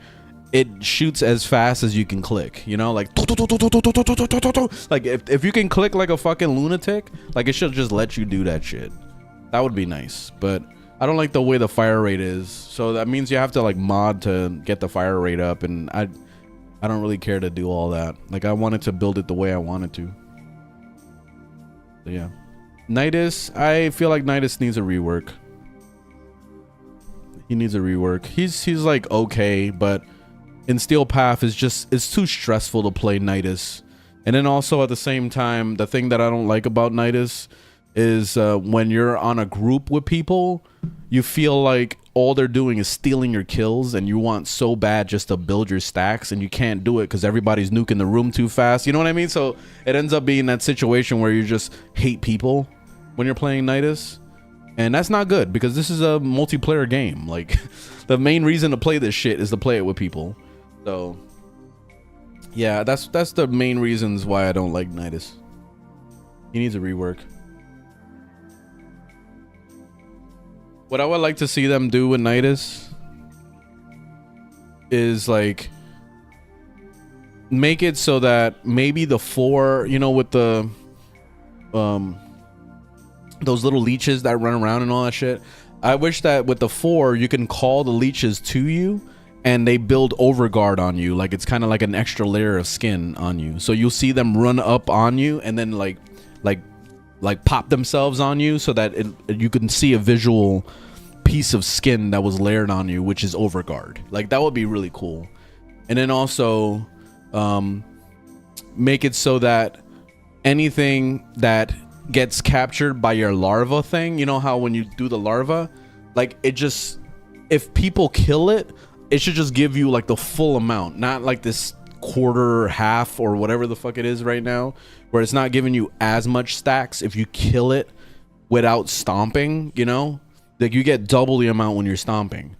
it shoots as fast as you can click, you know, like if you can click like a fucking lunatic, like, it should just let you do that shit. That would be nice. But I don't like the way the fire rate is, so that means you have to like mod to get the fire rate up, and I don't really care to do all that. Like, I wanted to build it the way I wanted to. So yeah, Nidus, I feel like Nidus needs a rework. He needs a rework. He's like okay, but in Steel Path it's too stressful to play Nidus. And then also at the same time, the thing that I don't like about Nidus is when you're on a group with people, you feel like all they're doing is stealing your kills, and you want so bad just to build your stacks, and you can't do it because everybody's nuking the room too fast. You know what I mean? So it ends up being that situation where you just hate people when you're playing Nidus. And that's not good, because this is a multiplayer game. Like, the main reason to play this shit is to play it with people. So yeah, that's the main reasons why I don't like Nidus. He needs a rework. What I would like to see them do with Nidus is like make it so that maybe the 4, you know, with the those little leeches that run around and all that shit. I wish that with the 4 you can call the leeches to you and they build overguard on you. Like, it's kind of like an extra layer of skin on you. So you'll see them run up on you and then like like pop themselves on you so that you can see a visual piece of skin that was layered on you, which is overguard. Like that would be really cool. And then also make it so that anything that gets captured by your larva thing, you know how when you do the larva, like it just, if people kill it, it should just give you like the full amount, not like this quarter, half, or whatever the fuck it is right now, where it's not giving you as much stacks if you kill it without stomping, you know? Like you get double the amount when you're stomping.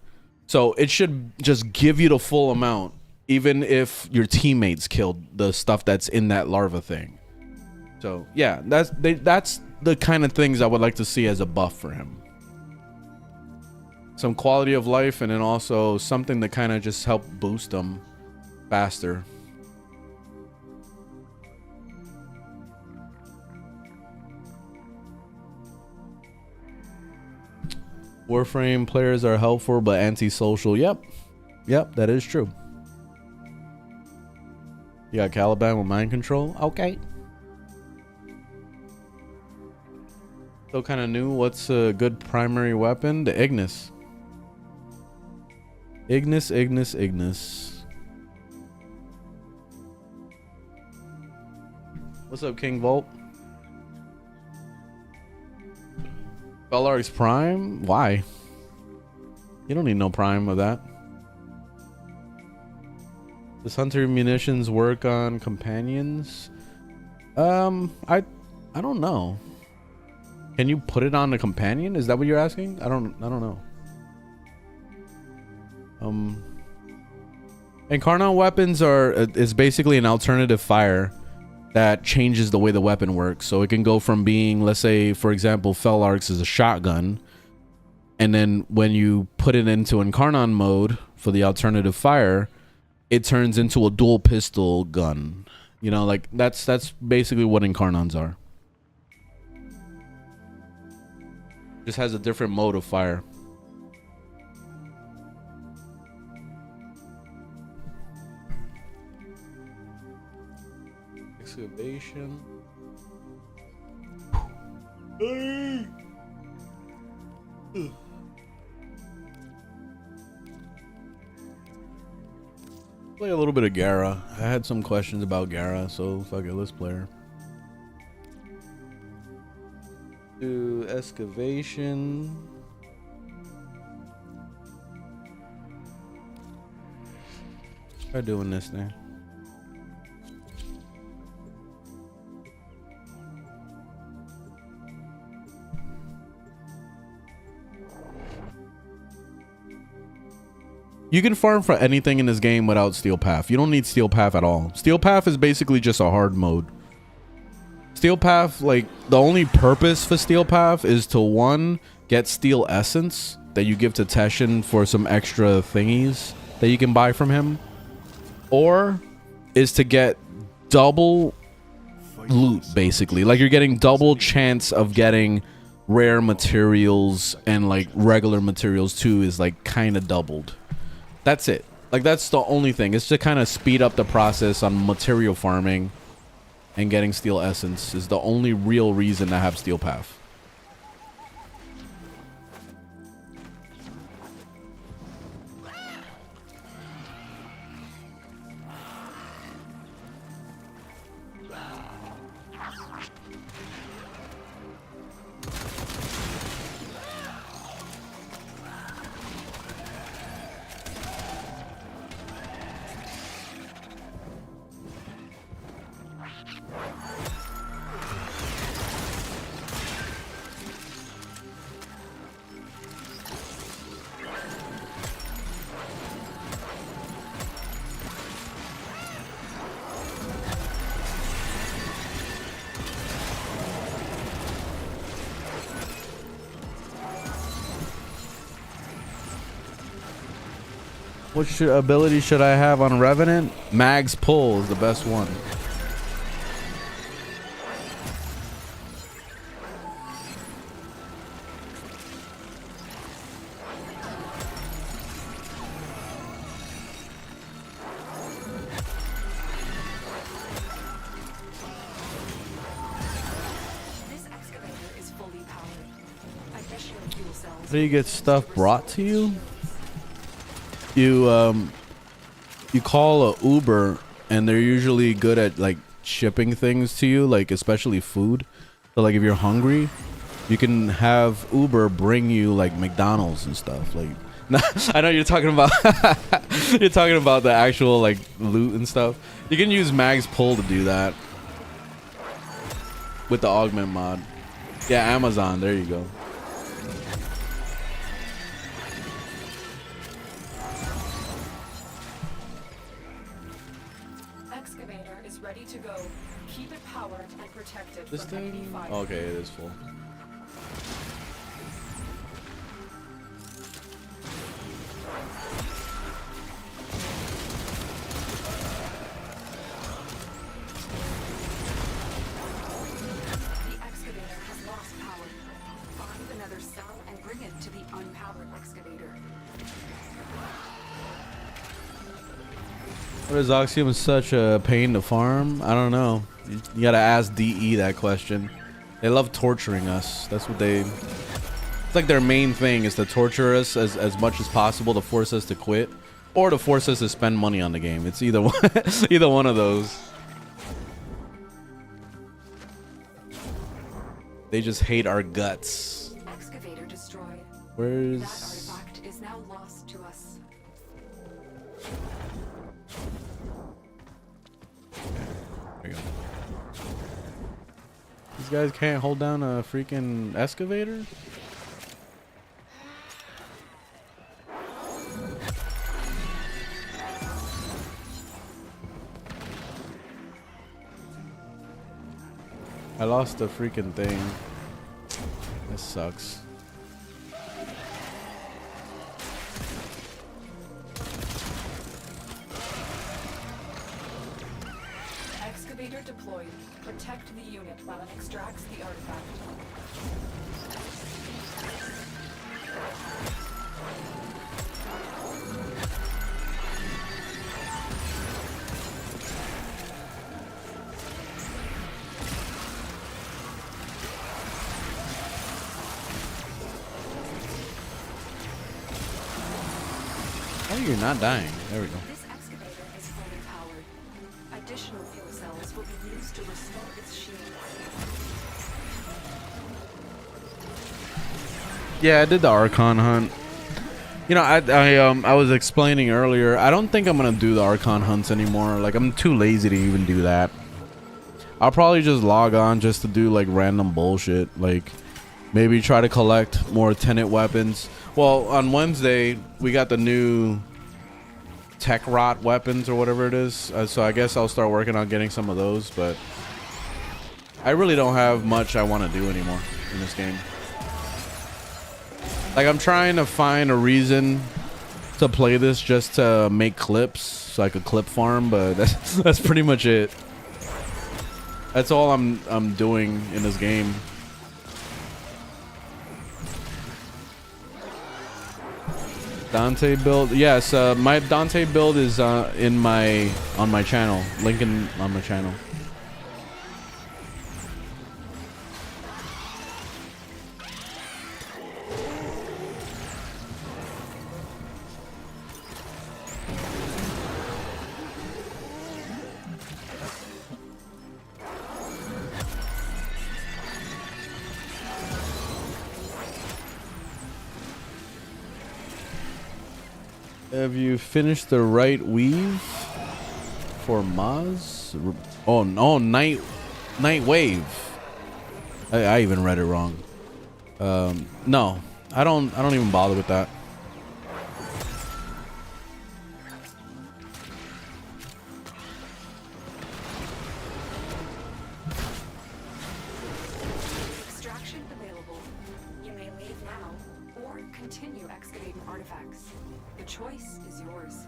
So it should just give you the full amount, even if your teammates killed the stuff that's in that larva thing. So yeah, that's the kind of things I would like to see as a buff for him. Some quality of life, and then also something to kind of just help boost him faster. Warframe players are helpful but antisocial. Yep, that is true. You got Caliban with mind control. Okay. Still kind of new. What's a good primary weapon? The Ignis. Ignis. What's up, King Volt? Bellark's Prime? Why? You don't need no Prime of that. Does Hunter Munitions work on companions? I don't know. Can you put it on a companion? Is that what you're asking? I don't know. Incarnate weapons is basically an alternative fire that changes the way the weapon works. So it can go from being, let's say, for example, Fellark's is a shotgun, and then when you put it into Incarnon mode for the alternative fire, it turns into a dual pistol gun. You know, like that's basically what Incarnons are. Just has a different mode of fire. Excavation. Play a little bit of Gara. I had some questions about Gara, so fuck it, let's play her. Do excavation. Try doing this thing. You can farm for anything in this game without Steel Path. You don't need Steel Path at all. Steel Path is basically just a hard mode. Steel Path, like, the only purpose for Steel Path is to, one, get Steel Essence that you give to Teshin for some extra thingies that you can buy from him. Or is to get double loot, basically. Like, you're getting double chance of getting rare materials, and, like, regular materials, too, is, like, kind of doubled. That's it. Like, that's the only thing. It's to kind of speed up the process on material farming, and getting Steel Essence is the only real reason to have Steel Path. Which ability should I have on Revenant? Mag's Pull is the best one. This How do you get stuff brought to you? You call a Uber, and they're usually good at like shipping things to you, like especially food. So like if you're hungry, you can have Uber bring you like McDonald's and stuff. Like, I know you're talking about you're talking about the actual like loot and stuff. You can use Mag's Pull to do that with the augment mod. Yeah, Amazon. There you go. Excavator is ready to go. Keep it powered and protected This from enemy thing? fire. Okay, it is full. The excavator has lost power. Find another cell and bring it to the unpowered excavator. What is Oxium such a pain to farm? I don't know. You gotta ask DE that question. They love torturing us. That's what they... It's like their main thing is to torture us as much as possible to force us to quit. Or to force us to spend money on the game. It's either one, either one of those. They just hate our guts. Excavator destroyed. Where's... That artifact is now lost to us. There you go. These guys can't hold down a freaking excavator? I lost the freaking thing. This sucks. Excavator deployed. Protect the unit while it extracts the artifact. Oh, you're not dying. There we go. This excavator is fully powered. Additional fuel cells will be used to restore its shield. Yeah, I did the Archon hunt. You know, I was explaining earlier, I don't think I'm gonna do the Archon hunts anymore. Like, I'm too lazy to even do that. I'll probably just log on just to do like random bullshit. Like, maybe try to collect more tenant weapons. Well, on Wednesday we got the new tech rot weapons or whatever it is. So I guess I'll start working on getting some of those. But I really don't have much I want to do anymore in this game. Like, I'm trying to find a reason to play this just to make clips so I could clip farm, but that's pretty much it. That's all I'm doing in this game. Dante build, yes. My Dante build is on my channel. Link on my channel. Have you finished the right weave for Maz? Oh no, night wave. I even read it wrong. No, I don't even bother with that. Extraction available. You may leave now or continue excavating artifacts. The choice is yours.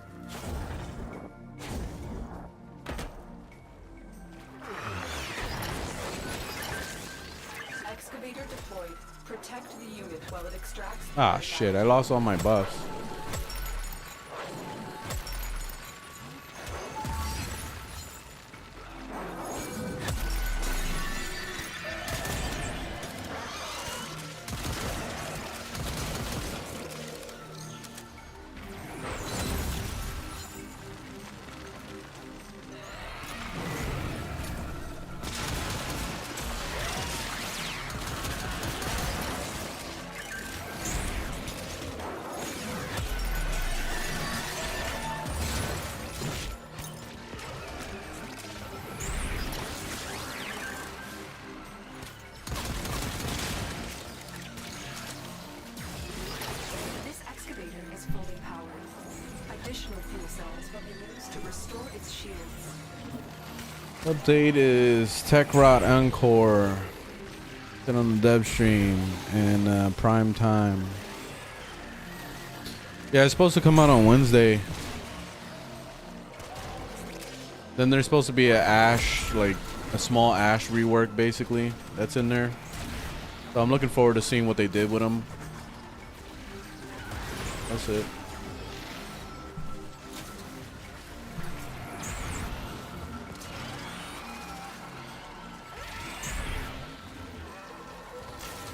Excavator deployed. Protect the unit while it extracts. Ah shit, I lost all my buffs. used to restore its shields. Update is Tech Rot Encore. Been on the dev stream and prime time. Yeah, it's supposed to come out on Wednesday. Then there's supposed to be a Ash, like a small Ash rework, basically, that's in there. So I'm looking forward to seeing what they did with them. That's it.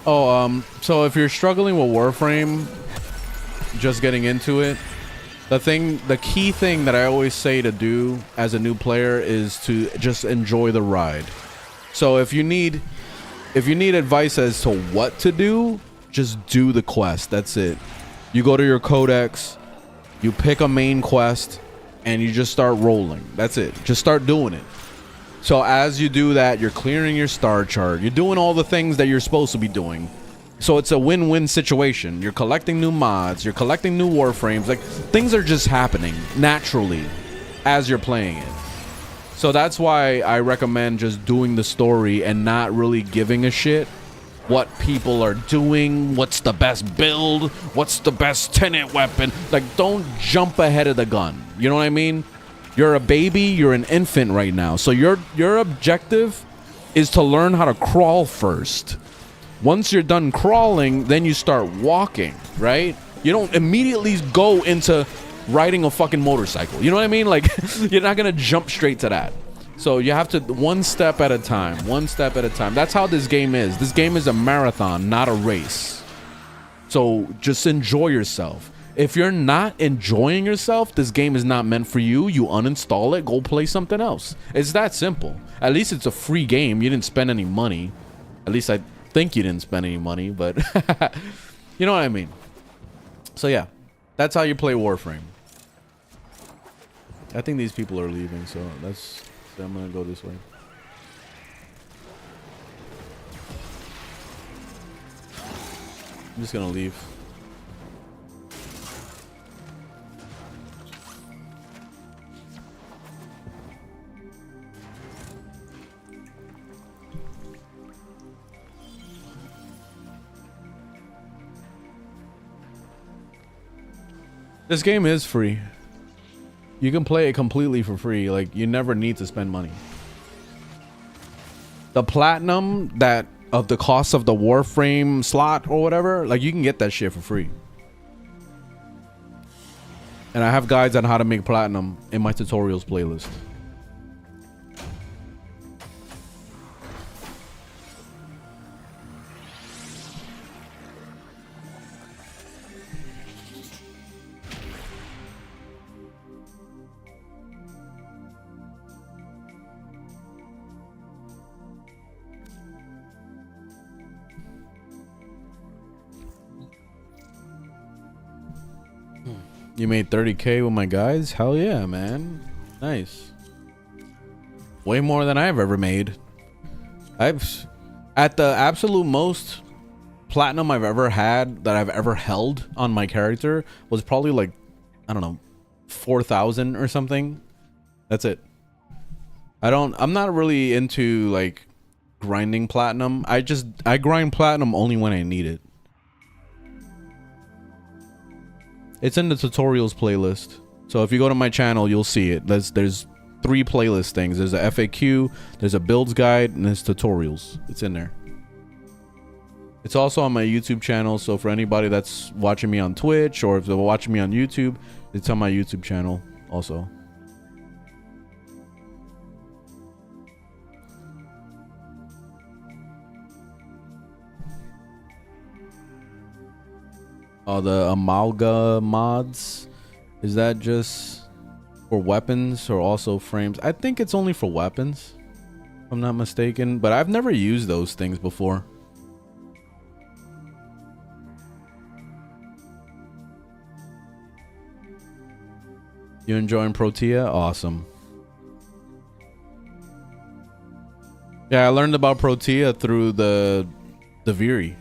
Oh, so if you're struggling with Warframe, just getting into it, the key thing that I always say to do as a new player is to just enjoy the ride. So if you need advice as to what to do, just do the quest. That's it. You go to your codex, you pick a main quest, and you just start rolling. That's it. Just start doing it. So as you do that, you're clearing your star chart. You're doing all the things that you're supposed to be doing. So it's a win-win situation. You're collecting new mods. You're collecting new Warframes. Like, things are just happening naturally as you're playing it. So that's why I recommend just doing the story and not really giving a shit what people are doing, what's the best build, what's the best tenant weapon. Like, don't jump ahead of the gun. You know what I mean? You're a baby, you're an infant right now. So your objective is to learn how to crawl first. Once you're done crawling, then you start walking, right? You don't immediately go into riding a fucking motorcycle. You know what I mean? Like, you're not gonna jump straight to that. So you have to, one step at a time, one step at a time. That's how this game is. This game is a marathon, not a race. So just enjoy yourself. If you're not enjoying yourself, this game is not meant for you. You uninstall it, go play something else. It's that simple. At least it's a free game. You didn't spend any money. At least I think you didn't spend any money, but you know what I mean. So yeah, that's how you play Warframe. I think these people are leaving, so I'm gonna go this way. I'm just gonna leave. This game is free. You can play it completely for free. Like, you never need to spend money. The platinum that of the cost of the Warframe slot or whatever, like, you can get that shit for free. And I have guides on how to make platinum in my tutorials playlist. You made 30K with my guys? Hell yeah, man. Nice. Way more than I've ever made. At the absolute most platinum I've ever had, that I've ever held on my character, was probably like, I don't know, 4,000 or something. That's it. I'm not really into like grinding platinum. I grind platinum only when I need it. It's in the tutorials playlist. So if you go to my channel, you'll see it. There's 3 playlist things. There's a FAQ, there's a builds guide, and there's tutorials. It's in there. It's also on my YouTube channel. So for anybody that's watching me on Twitch, or if they're watching me on YouTube, it's on my YouTube channel also. Oh, the Amalga mods, is that just for weapons or also frames? I think it's only for weapons, if I'm not mistaken, but I've never used those things before. You enjoying Protea? Awesome. Yeah, I learned about Protea through the Viri.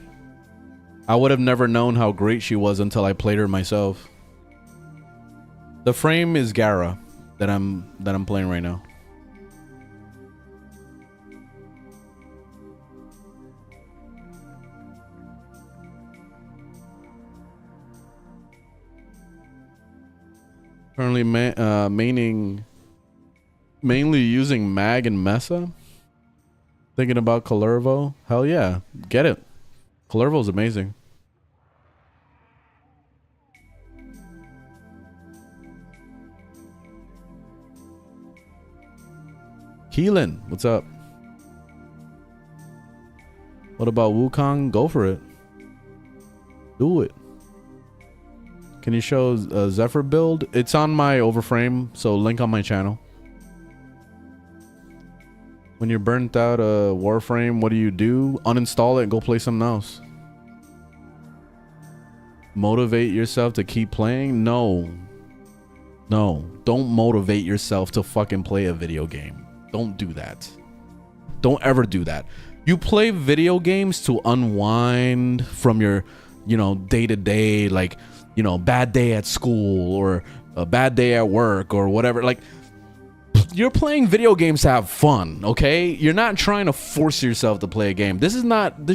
I would have never known how great she was until I played her myself. The frame is Gara. that I'm playing right now. Currently mainly using Mag and Mesa. Thinking about Calervo. Hell yeah, get it. Calervo's amazing. Keelan, what's up? What about Wukong? Go for it. Do it. Can you show Zephyr build? It's on my Overframe, so link on my channel. When you're burnt out a Warframe, what do? Uninstall it and go play something else. Motivate yourself to keep playing? No. No. Don't motivate yourself to fucking play a video game. Don't do that. Don't ever do that. You play video games to unwind from your, you know, day-to-day, like, you know, bad day at school or a bad day at work or whatever. Like, you're playing video games to have fun, okay? You're not trying to force yourself to play a game. This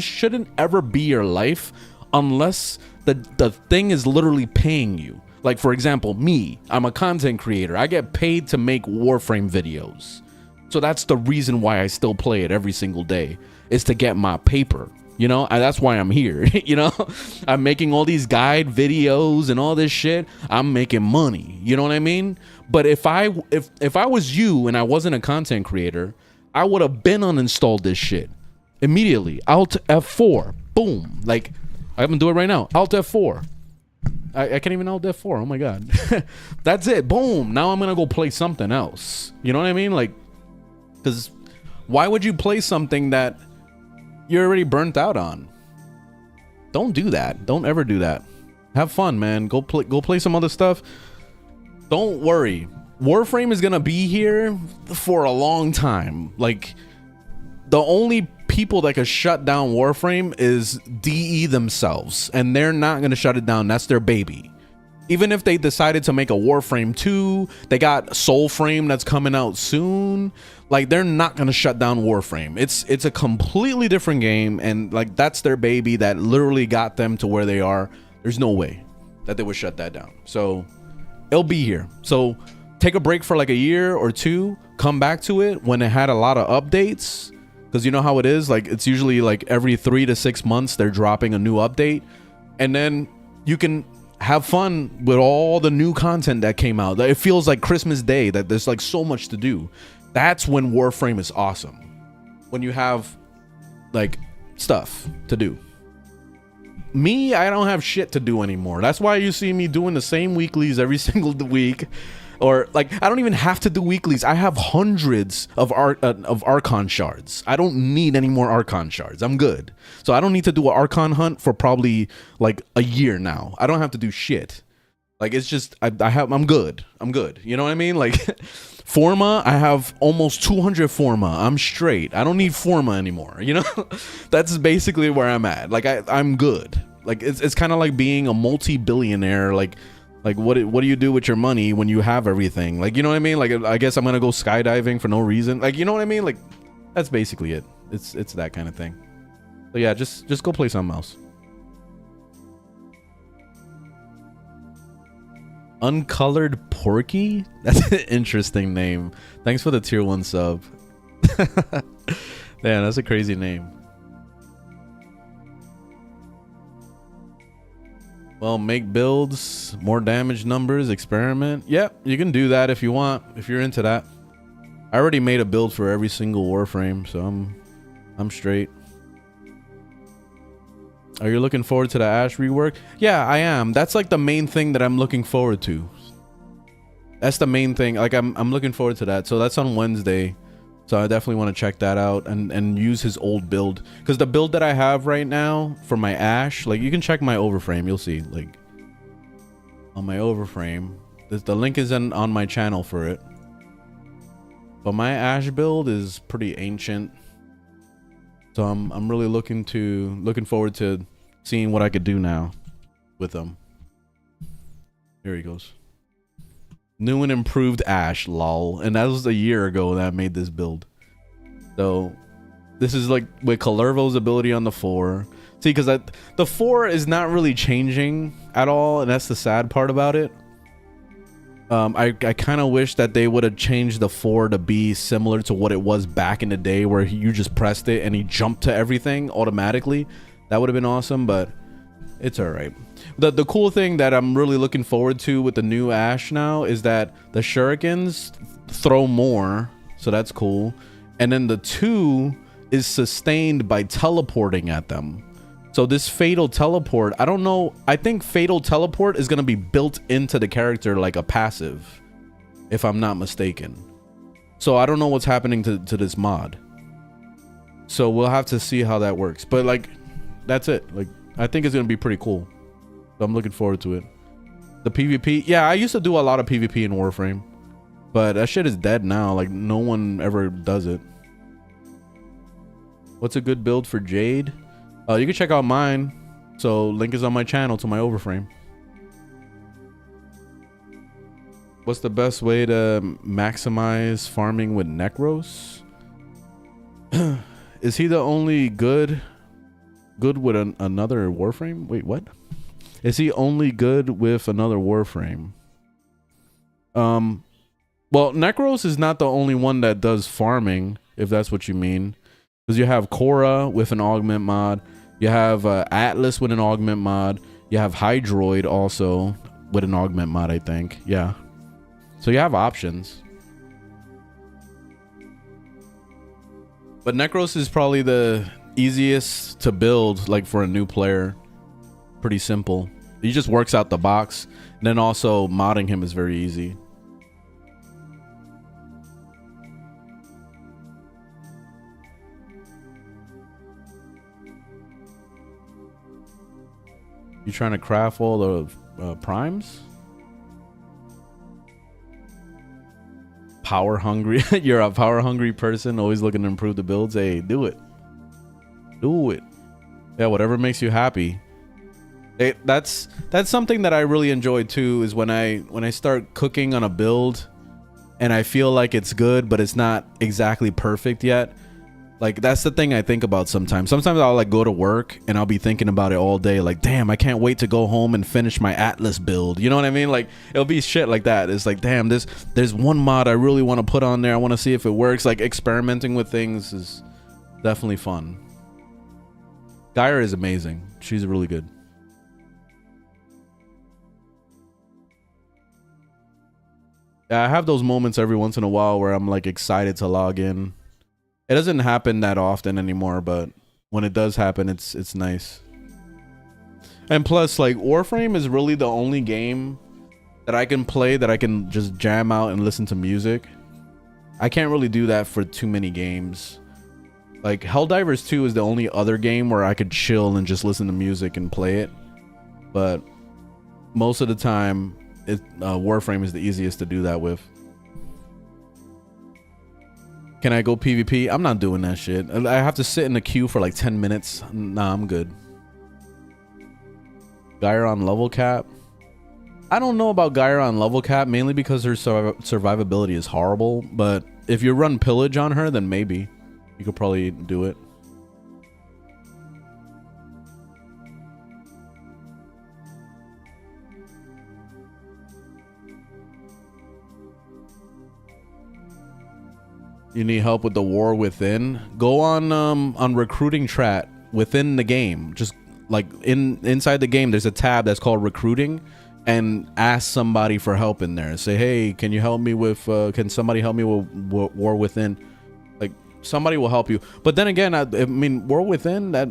shouldn't ever be your life unless the thing is literally paying you. Like, for example, me, I'm a content creator. I get paid to make Warframe videos. So that's the reason why I still play it every single day, is to get my paper. You know, that's why I'm here. You know, I'm making all these guide videos and all this shit. I'm making money. You know what I mean? But if I was you and I wasn't a content creator, I would have been uninstalled this shit immediately. Alt F4, boom. Like, I can do it right now. Alt F4. I can't even Alt F4. Oh my god. That's it. Boom. Now I'm gonna go play something else. You know what I mean? Like, because why would you play something that you're already burnt out on? Don't do that. Don't ever do that. Have fun, man. Go play some other stuff. Don't worry. Warframe is gonna be here for a long time. Like, the only people that could shut down Warframe is DE themselves, and they're not gonna shut it down. That's their baby. Even if they decided to make a Warframe 2, they got Soulframe that's coming out soon. Like, they're not gonna shut down Warframe. It's a completely different game, and like, that's their baby that literally got them to where they are. There's no way that they would shut that down. So it'll be here. So take a break for like a year or two, come back to it when it had a lot of updates, because you know how it is. Like, it's usually like every 3 to 6 months they're dropping a new update, and then you can have fun with all the new content that came out. It feels like Christmas Day, that there's like so much to do. That's when Warframe is awesome, when you have like stuff to do. Me, I don't have shit to do anymore. That's why you see me doing the same weeklies every single week. Or like, I don't even have to do weeklies. I have hundreds of Archon shards. I don't need any more Archon shards. I'm good. So I don't need to do an Archon hunt for probably like a year now. I don't have to do shit. Like, it's just, I'm good. I'm good. You know what I mean? Like, Forma, I have almost 200 Forma. I'm straight. I don't need Forma anymore. You know, that's basically where I'm at. Like, I'm good. Like, it's kind of like being a multi-billionaire. Like what do you do with your money when you have everything? Like, you know what I mean? Like, I guess I'm gonna go skydiving for no reason. Like, you know what I mean? Like, that's basically it. It's that kind of thing. So yeah, just go play something else. Uncolored Porky? That's an interesting name. Thanks for the tier 1 sub. Man, that's a crazy name. Well, make builds, more damage numbers, experiment. Yeah, you can do that if you want, if you're into that. I already made a build for every single Warframe, so I'm straight. Are you looking forward to the Ash rework? Yeah, I am. That's like the main thing that I'm looking forward to. That's the main thing. Like, I'm looking forward to that. So that's on Wednesday. So I definitely want to check that out and use his old build, because the build that I have right now for my Ash, like, you can check my Overframe, you'll see, like, on my Overframe, the link is on my channel for it. But my Ash build is pretty ancient, so I'm really looking forward to seeing what I could do now with them. Here he goes. New and improved Ash, lol. And that was a year ago that I made this build. So this is like with Calervo's ability on the 4. See, because the 4 is not really changing at all, and that's the sad part about it. I kind of wish that they would have changed the 4 to be similar to what it was back in the day, where you just pressed it and he jumped to everything automatically. That would have been awesome, but it's all right. The cool thing that I'm really looking forward to with the new Ash now is that the shurikens throw more, so that's cool. And then the 2 is sustained by teleporting at them. So this fatal teleport, I don't know. I think fatal teleport is going to be built into the character like a passive, if I'm not mistaken. So I don't know what's happening to this mod. So we'll have to see how that works. But like, that's it. Like, I think it's going to be pretty cool. So I'm looking forward to it. The PvP. Yeah, I used to do a lot of PvP in Warframe. But that shit is dead now. Like, no one ever does it. What's a good build for Jade? You can check out mine. So link is on my channel to my overframe. What's the best way to maximize farming with Necros? Is he the only good with another Warframe? Wait, what? Is he only good with another Warframe? Well, Necros is not the only one that does farming, if that's what you mean. Because you have Korra with an augment mod. You have Atlas with an augment mod. You have Hydroid also with an augment mod, I think. Yeah. So you have options. But Necros is probably the easiest to build, like for a new player. Pretty simple. He just works out the box. And then also modding him is very easy. You trying to craft all the primes? Power hungry. You're a power hungry person, always looking to improve the builds. Hey, do it. Do it. Yeah, whatever makes you happy. That's something that I really enjoy too, is when I start cooking on a build and I feel like it's good, but it's not exactly perfect yet. Like, that's the thing I think about sometimes. Sometimes I'll like go to work and I'll be thinking about it all day. Like, damn, I can't wait to go home and finish my Atlas build. You know what I mean? Like, it'll be shit like that. It's like, damn, there's one mod I really want to put on there. I want to see if it works. Like, experimenting with things is definitely fun. Gyra is amazing. She's really good. Yeah, I have those moments every once in a while where I'm like excited to log in. It doesn't happen that often anymore, but when it does happen, it's nice. And plus, like, Warframe is really the only game that I can play that I can just jam out and listen to music. I can't really do that for too many games. Like, Helldivers 2 is the only other game where I could chill and just listen to music and play it. But most of the time, Warframe is the easiest to do that with. Can I go PvP? I'm not doing that shit. I have to sit in the queue for like 10 minutes. Nah, I'm good. Gyra on level cap? I don't know about Gyra on level cap, mainly because her survivability is horrible. But if you run pillage on her, then maybe you could probably do it. You need help with the war within? Go on recruiting chat within the game. Just like inside the game, there's a tab that's called recruiting, and ask somebody for help in there. Say, hey, can you help me with? Can somebody help me with war within? Like, somebody will help you. But then again, I mean, war within, that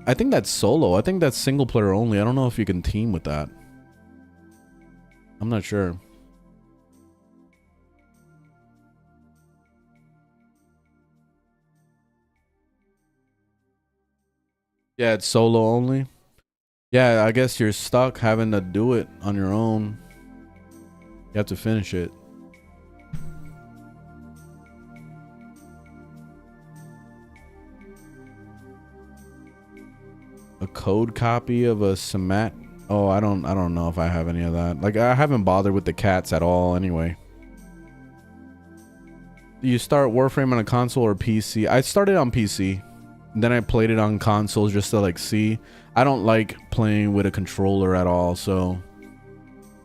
I think that's solo. I think that's single player only. I don't know if you can team with that. I'm not sure. Yeah, it's solo only. Yeah, I guess you're stuck having to do it on your own. You have to finish it. A code copy of a Samat Oh, I don't know if I have any of that. Like, I haven't bothered with the cats at all anyway. Do you start Warframe on a console or PC? I started on PC. Then I played it on consoles just to like see. I don't like playing with a controller at all, so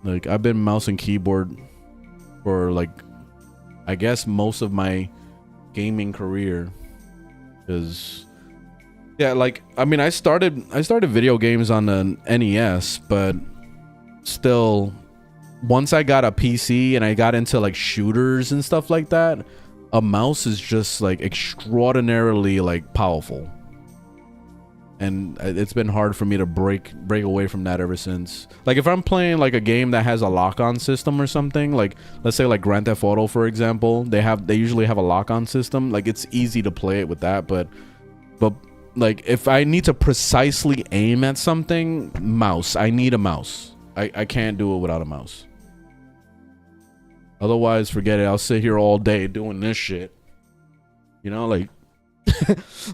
like I've been mouse and keyboard for like I guess most of my gaming career. Cause yeah, like I mean I started video games on the NES, but still once I got a PC and I got into like shooters and stuff like that, a mouse is just like extraordinarily like powerful. And it's been hard for me to break away from that ever since. Like if I'm playing like a game that has a lock-on system or something, like let's say like Grand Theft Auto for example, they usually have a lock-on system. Like it's easy to play it with that, but like if I need to precisely aim at something, mouse. I need a mouse. I can't do it without a mouse. Otherwise, forget it. I'll sit here all day doing this shit. You know, like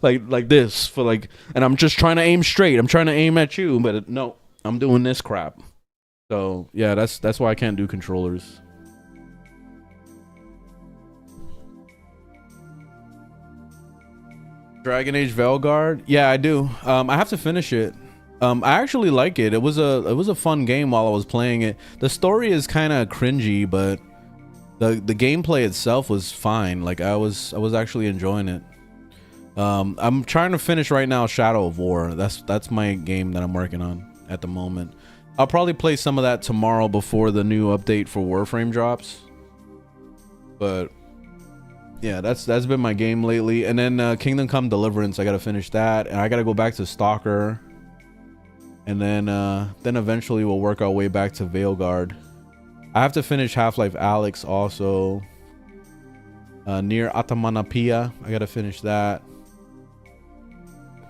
like this for like, and I'm just trying to aim straight. I'm trying to aim at you, but no, I'm doing this crap. So yeah, that's why I can't do controllers. Dragon Age Veilguard, yeah, I do. I have to finish it. I actually like it. It was a fun game while I was playing it. The story is kind of cringy, but the gameplay itself was fine. Like I was actually enjoying it. I'm trying to finish right now Shadow of War. That's my game that I'm working on at the moment. I'll probably play some of that tomorrow before the new update for Warframe drops. But yeah, that's been my game lately. And then Kingdom Come Deliverance, I gotta finish that, and I gotta go back to Stalker, and then eventually we'll work our way back to Veilguard. I have to finish Half-Life Alyx also. Near Atamanapia, I gotta finish that.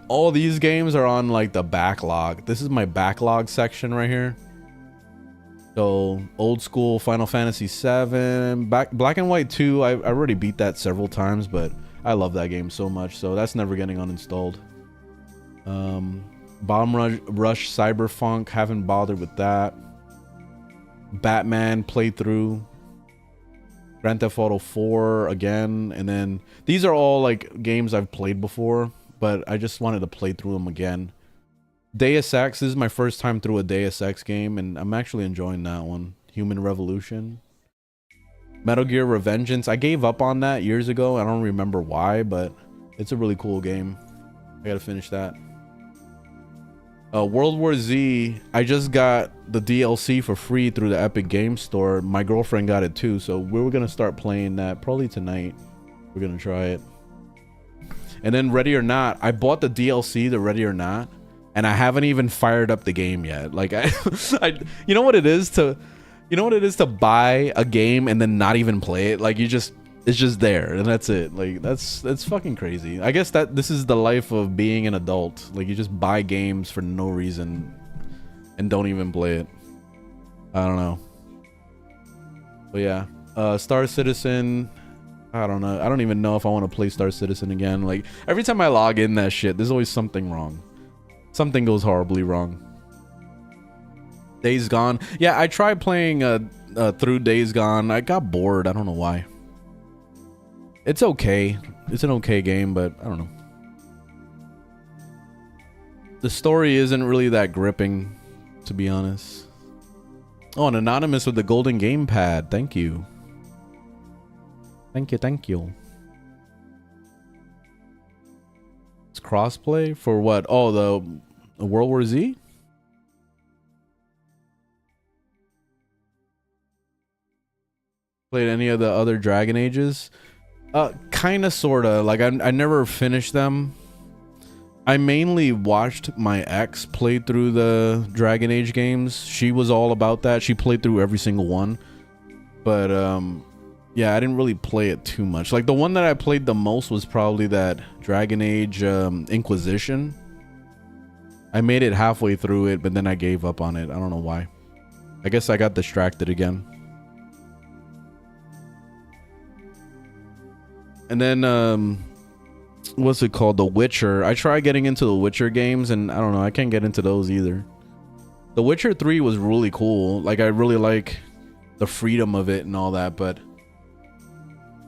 All these games are on like the backlog. This is my backlog section right here. So old school Final Fantasy 7, Black and White 2. I already beat that several times, but I love that game so much, so that's never getting uninstalled. Bomb Rush Cyberpunk, haven't bothered with that. Batman playthrough. Grand Theft Auto 4 again, and then these are all like games I've played before, but I just wanted to play through them again. Deus Ex, this is my first time through a Deus Ex game, and I'm actually enjoying that one. Human Revolution. Metal Gear Revengeance, I gave up on that years ago. I don't remember why, but it's a really cool game. I gotta finish that. World War Z, I just got the DLC for free through the Epic Games Store. My girlfriend got it too, so we're gonna start playing that probably tonight. We're gonna try it. And then Ready or Not, I bought the DLC to Ready or Not, and I haven't even fired up the game yet. Like you know what it is to buy a game and then not even play it. Like it's just there and that's it. Like that's fucking crazy. I guess that this is the life of being an adult. Like you just buy games for no reason and don't even play it. I don't know. But yeah, Star Citizen, I don't know. I don't even know if I want to play Star Citizen again. Like every time I log in that shit, there's always something wrong. Something goes horribly wrong. Days Gone. Yeah, I tried playing through Days Gone. I got bored. I don't know why. It's okay. It's an okay game, but I don't know. The story isn't really that gripping, to be honest. Oh, an anonymous with the golden gamepad. Thank you. Thank you, thank you. It's crossplay for what? Oh, the World War Z? Played any of the other Dragon Ages? Kinda, sorta. Like I never finished them. I mainly watched my ex play through the Dragon Age games. She was all about that. She played through every single one. But yeah, I didn't really play it too much. Like the one that I played the most was probably that Dragon Age Inquisition. I made it halfway through it, but then I gave up on it. I don't know why. I guess I got distracted again. And then what's it called? The Witcher. I tried getting into the Witcher games, and I don't know, I can't get into those either. The Witcher 3 was really cool. Like, I really like the freedom of it and all that, but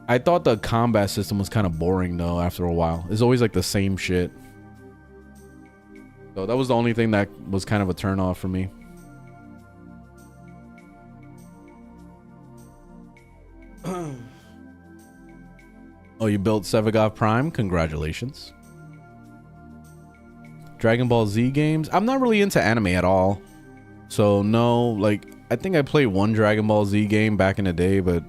I thought the combat system was kind of boring though after a while. It's always like the same shit. So that was the only thing that was kind of a turn off for me. Oh, you built Sevigov Prime? Congratulations. Dragon Ball Z games? I'm not really into anime at all. So no, like, I think I played one Dragon Ball Z game back in the day, but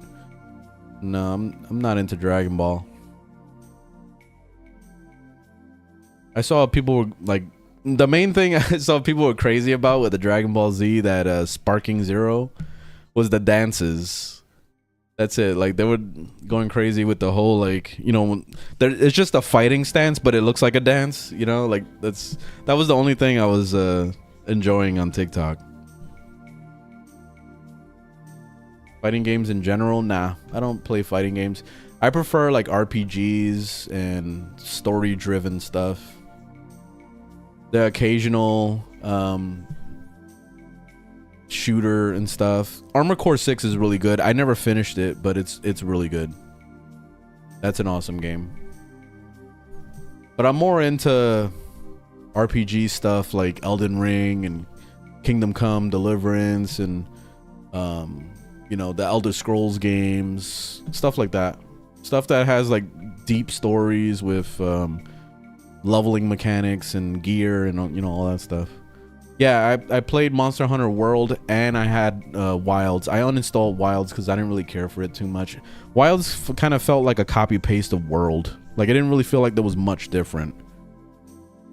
no, I'm not into Dragon Ball. I saw people were like, the main thing I saw people were crazy about with the Dragon Ball Z, that Sparking Zero, was the dances. That's it. Like, they were going crazy with the whole, like, you know, it's just a fighting stance, but it looks like a dance, you know, like that was the only thing I was enjoying on TikTok. Fighting games in general? Nah, I don't play fighting games. I prefer like RPGs and story-driven stuff. The occasional shooter and stuff. Armored Core 6 is really good. I never finished it, but it's really good. That's an awesome game. But I'm more into RPG stuff like Elden Ring and Kingdom Come Deliverance and you know, the Elder Scrolls games, stuff like that. Stuff that has like deep stories with leveling mechanics and gear and, you know, all that stuff. Yeah, I played Monster Hunter World and I had Wilds. I uninstalled Wilds because I didn't really care for it too much. Wilds kind of felt like a copy paste of World. Like, I didn't really feel like there was much different.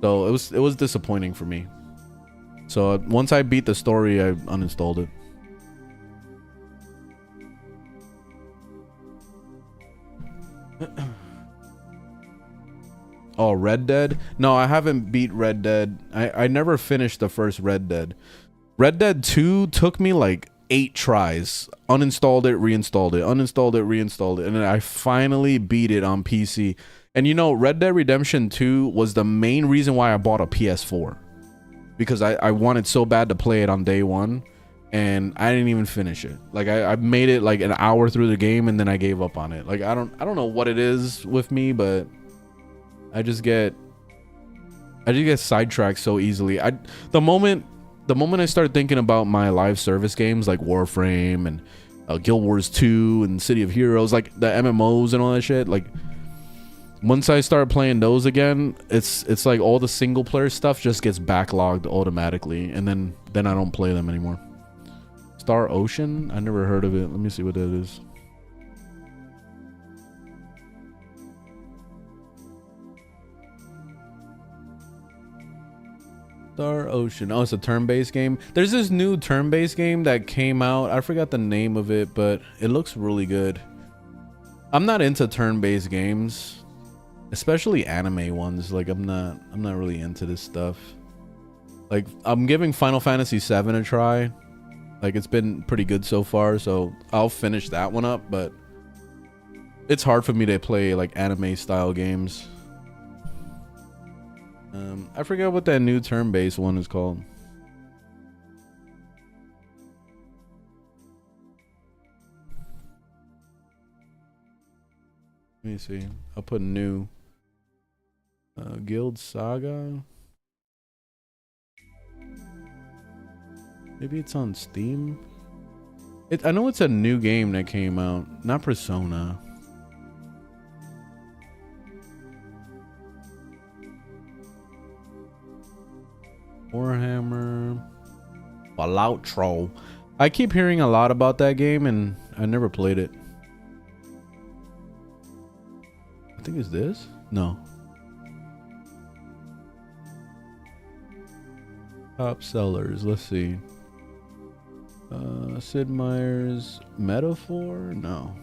So it was disappointing for me. So once I beat the story, I uninstalled it. Oh, Red Dead? No, I haven't beat Red Dead. I never finished the first Red Dead. Red Dead 2 took me like 8 tries. Uninstalled it, reinstalled it, uninstalled it, reinstalled it, and then I finally beat it on PC. And you know, Red Dead Redemption 2 was the main reason why I bought a PS4. Because I wanted so bad to play it on day one, and I didn't even finish it. Like, I made it like an hour through the game and then I gave up on it. Like, I don't know what it is with me, but I just get sidetracked so easily. The moment I start thinking about my live service games like Warframe and Guild Wars 2 and City of Heroes, like the MMOs and all that shit, like once I start playing those again, it's like all the single player stuff just gets backlogged automatically, and then I don't play them anymore. Star Ocean? I never heard of it. Let me see what that is. Star Ocean. Oh, it's a turn-based game. There's this new turn-based game that came out. I forgot the name of it, but it looks really good. I'm not into turn-based games, especially anime ones. Like, I'm not really into this stuff. Like, I'm giving Final Fantasy VII a try. Like, it's been pretty good so far, so I'll finish that one up, but it's hard for me to play like anime style games. I forget what that new turn-based one is called. Let me see. I'll put new. Guild Saga. Maybe it's on Steam. I know it's a new game that came out. Not Persona. Warhammer. Fallout Troll. I keep hearing a lot about that game and I never played it. I think it's this? No. Top sellers. Let's see. Sid Meier's Metaphor? No.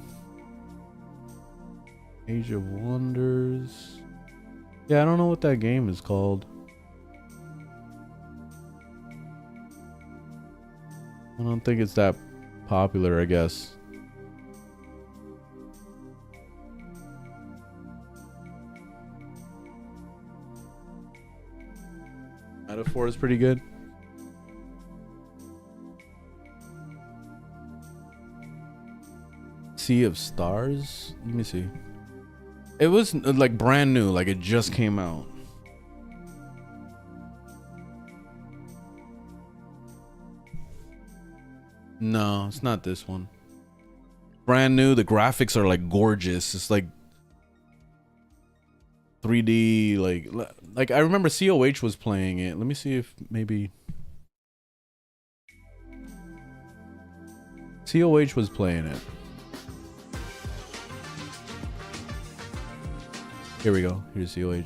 Age of Wonders. Yeah, I don't know what that game is called. I don't think it's that popular, I guess. Metaphor is pretty good. Sea of Stars. Let me see. It was like brand new, like it just came out. No, it's not this one. Brand new. The graphics are like gorgeous. It's like 3D. Like I remember COH was playing it. Let me see if maybe COH was playing it. Here we go. Here's COH.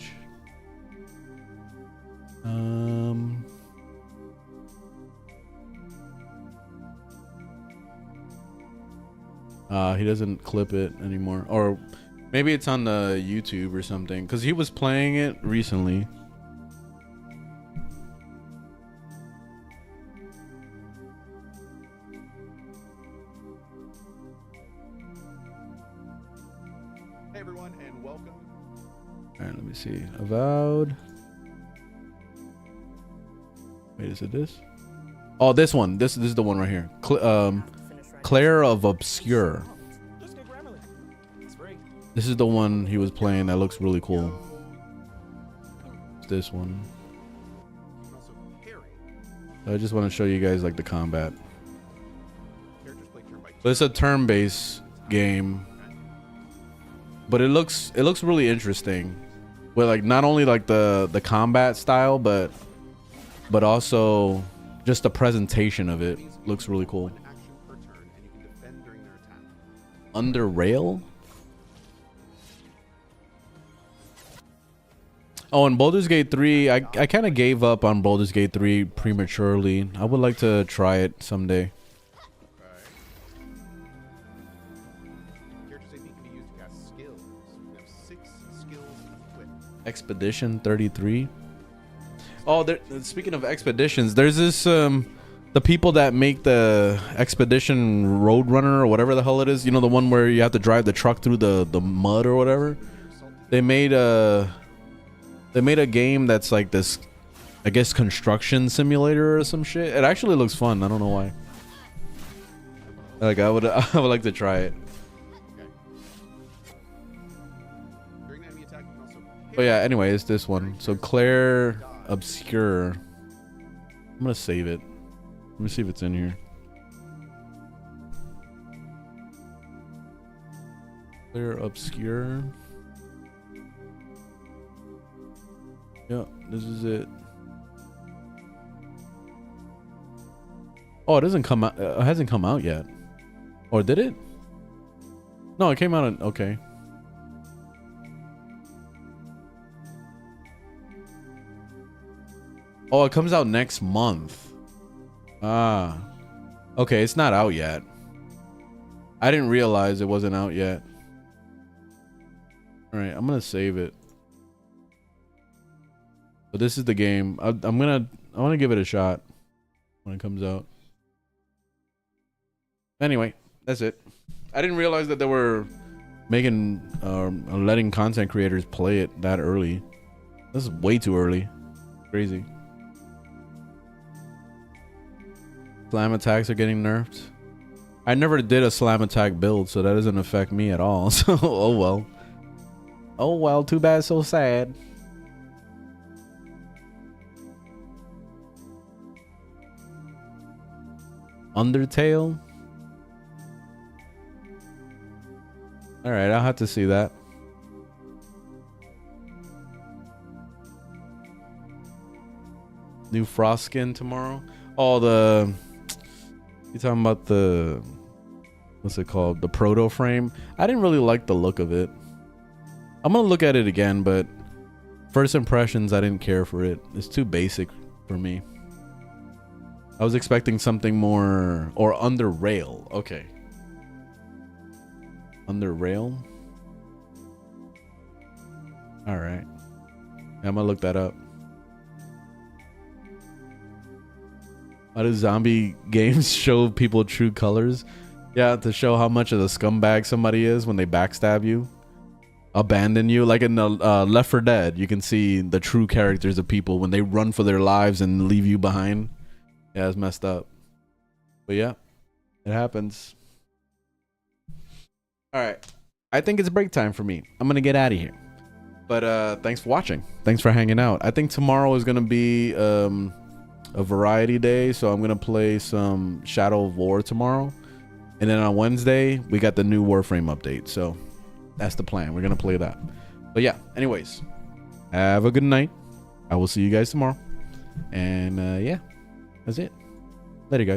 He doesn't clip it anymore, or maybe it's on the YouTube or something, because he was playing it recently. Hey everyone, and welcome. All right, let me see. Avowed. Wait, is it this? Oh, this one. This is the one right here. Claire of Obscure. This is the one he was playing that looks really cool. It's this one. I just want to show you guys like the combat. But it's a turn-based game, but it looks really interesting. With like not only like the combat style, but also just the presentation of it looks really cool. Under Rail. Oh, and Baldur's Gate 3, I kind of gave up on Baldur's Gate 3 prematurely. I would like to try it someday. Expedition 33. Oh, speaking of expeditions, there's this the people that make the Expedition Roadrunner or whatever the hell it is, you know, the one where you have to drive the truck through the mud or whatever. They made a game that's like this, I guess, construction simulator or some shit. It actually looks fun. I don't know why. Like I would like to try it. But yeah, anyway, it's this one. So Claire Obscure. I'm gonna save it. Let me see if it's in here. Claire Obscure. Yeah, this is it. Oh, it doesn't come out. It hasn't come out yet. Or did it? No, it came out in, okay. Oh, it comes out next month. Ah. Okay, it's not out yet. I didn't realize it wasn't out yet. Alright, I'm gonna save it. But this is the game. I want to give it a shot when it comes out. Anyway, that's it. I didn't realize that they were making letting content creators play it that early. This is way too early. Crazy. Slam attacks are getting nerfed. I never did a slam attack build, so that doesn't affect me at all. So, oh well. Oh well, too bad, so sad. Undertale. All right, I'll have to see that. New Frost skin tomorrow. Oh, you talking about the, what's it called? The proto frame. I didn't really like the look of it. I'm gonna look at it again, but first impressions, I didn't care for it. It's too basic for me. I was expecting something more, or under rail. Okay. Under rail. All right. I'm gonna look that up. How do zombie games show people true colors? Yeah, to show how much of a scumbag somebody is when they backstab you, abandon you. Like in the Left 4 Dead, you can see the true characters of people when they run for their lives and leave you behind. Yeah, it's messed up. But yeah, it happens. All right. I think it's break time for me. I'm going to get out of here. But thanks for watching. Thanks for hanging out. I think tomorrow is going to be a variety day. So I'm going to play some Shadow of War tomorrow. And then on Wednesday, we got the new Warframe update. So that's the plan. We're going to play that. But yeah, anyways, have a good night. I will see you guys tomorrow. And yeah, that's it. Later, guys.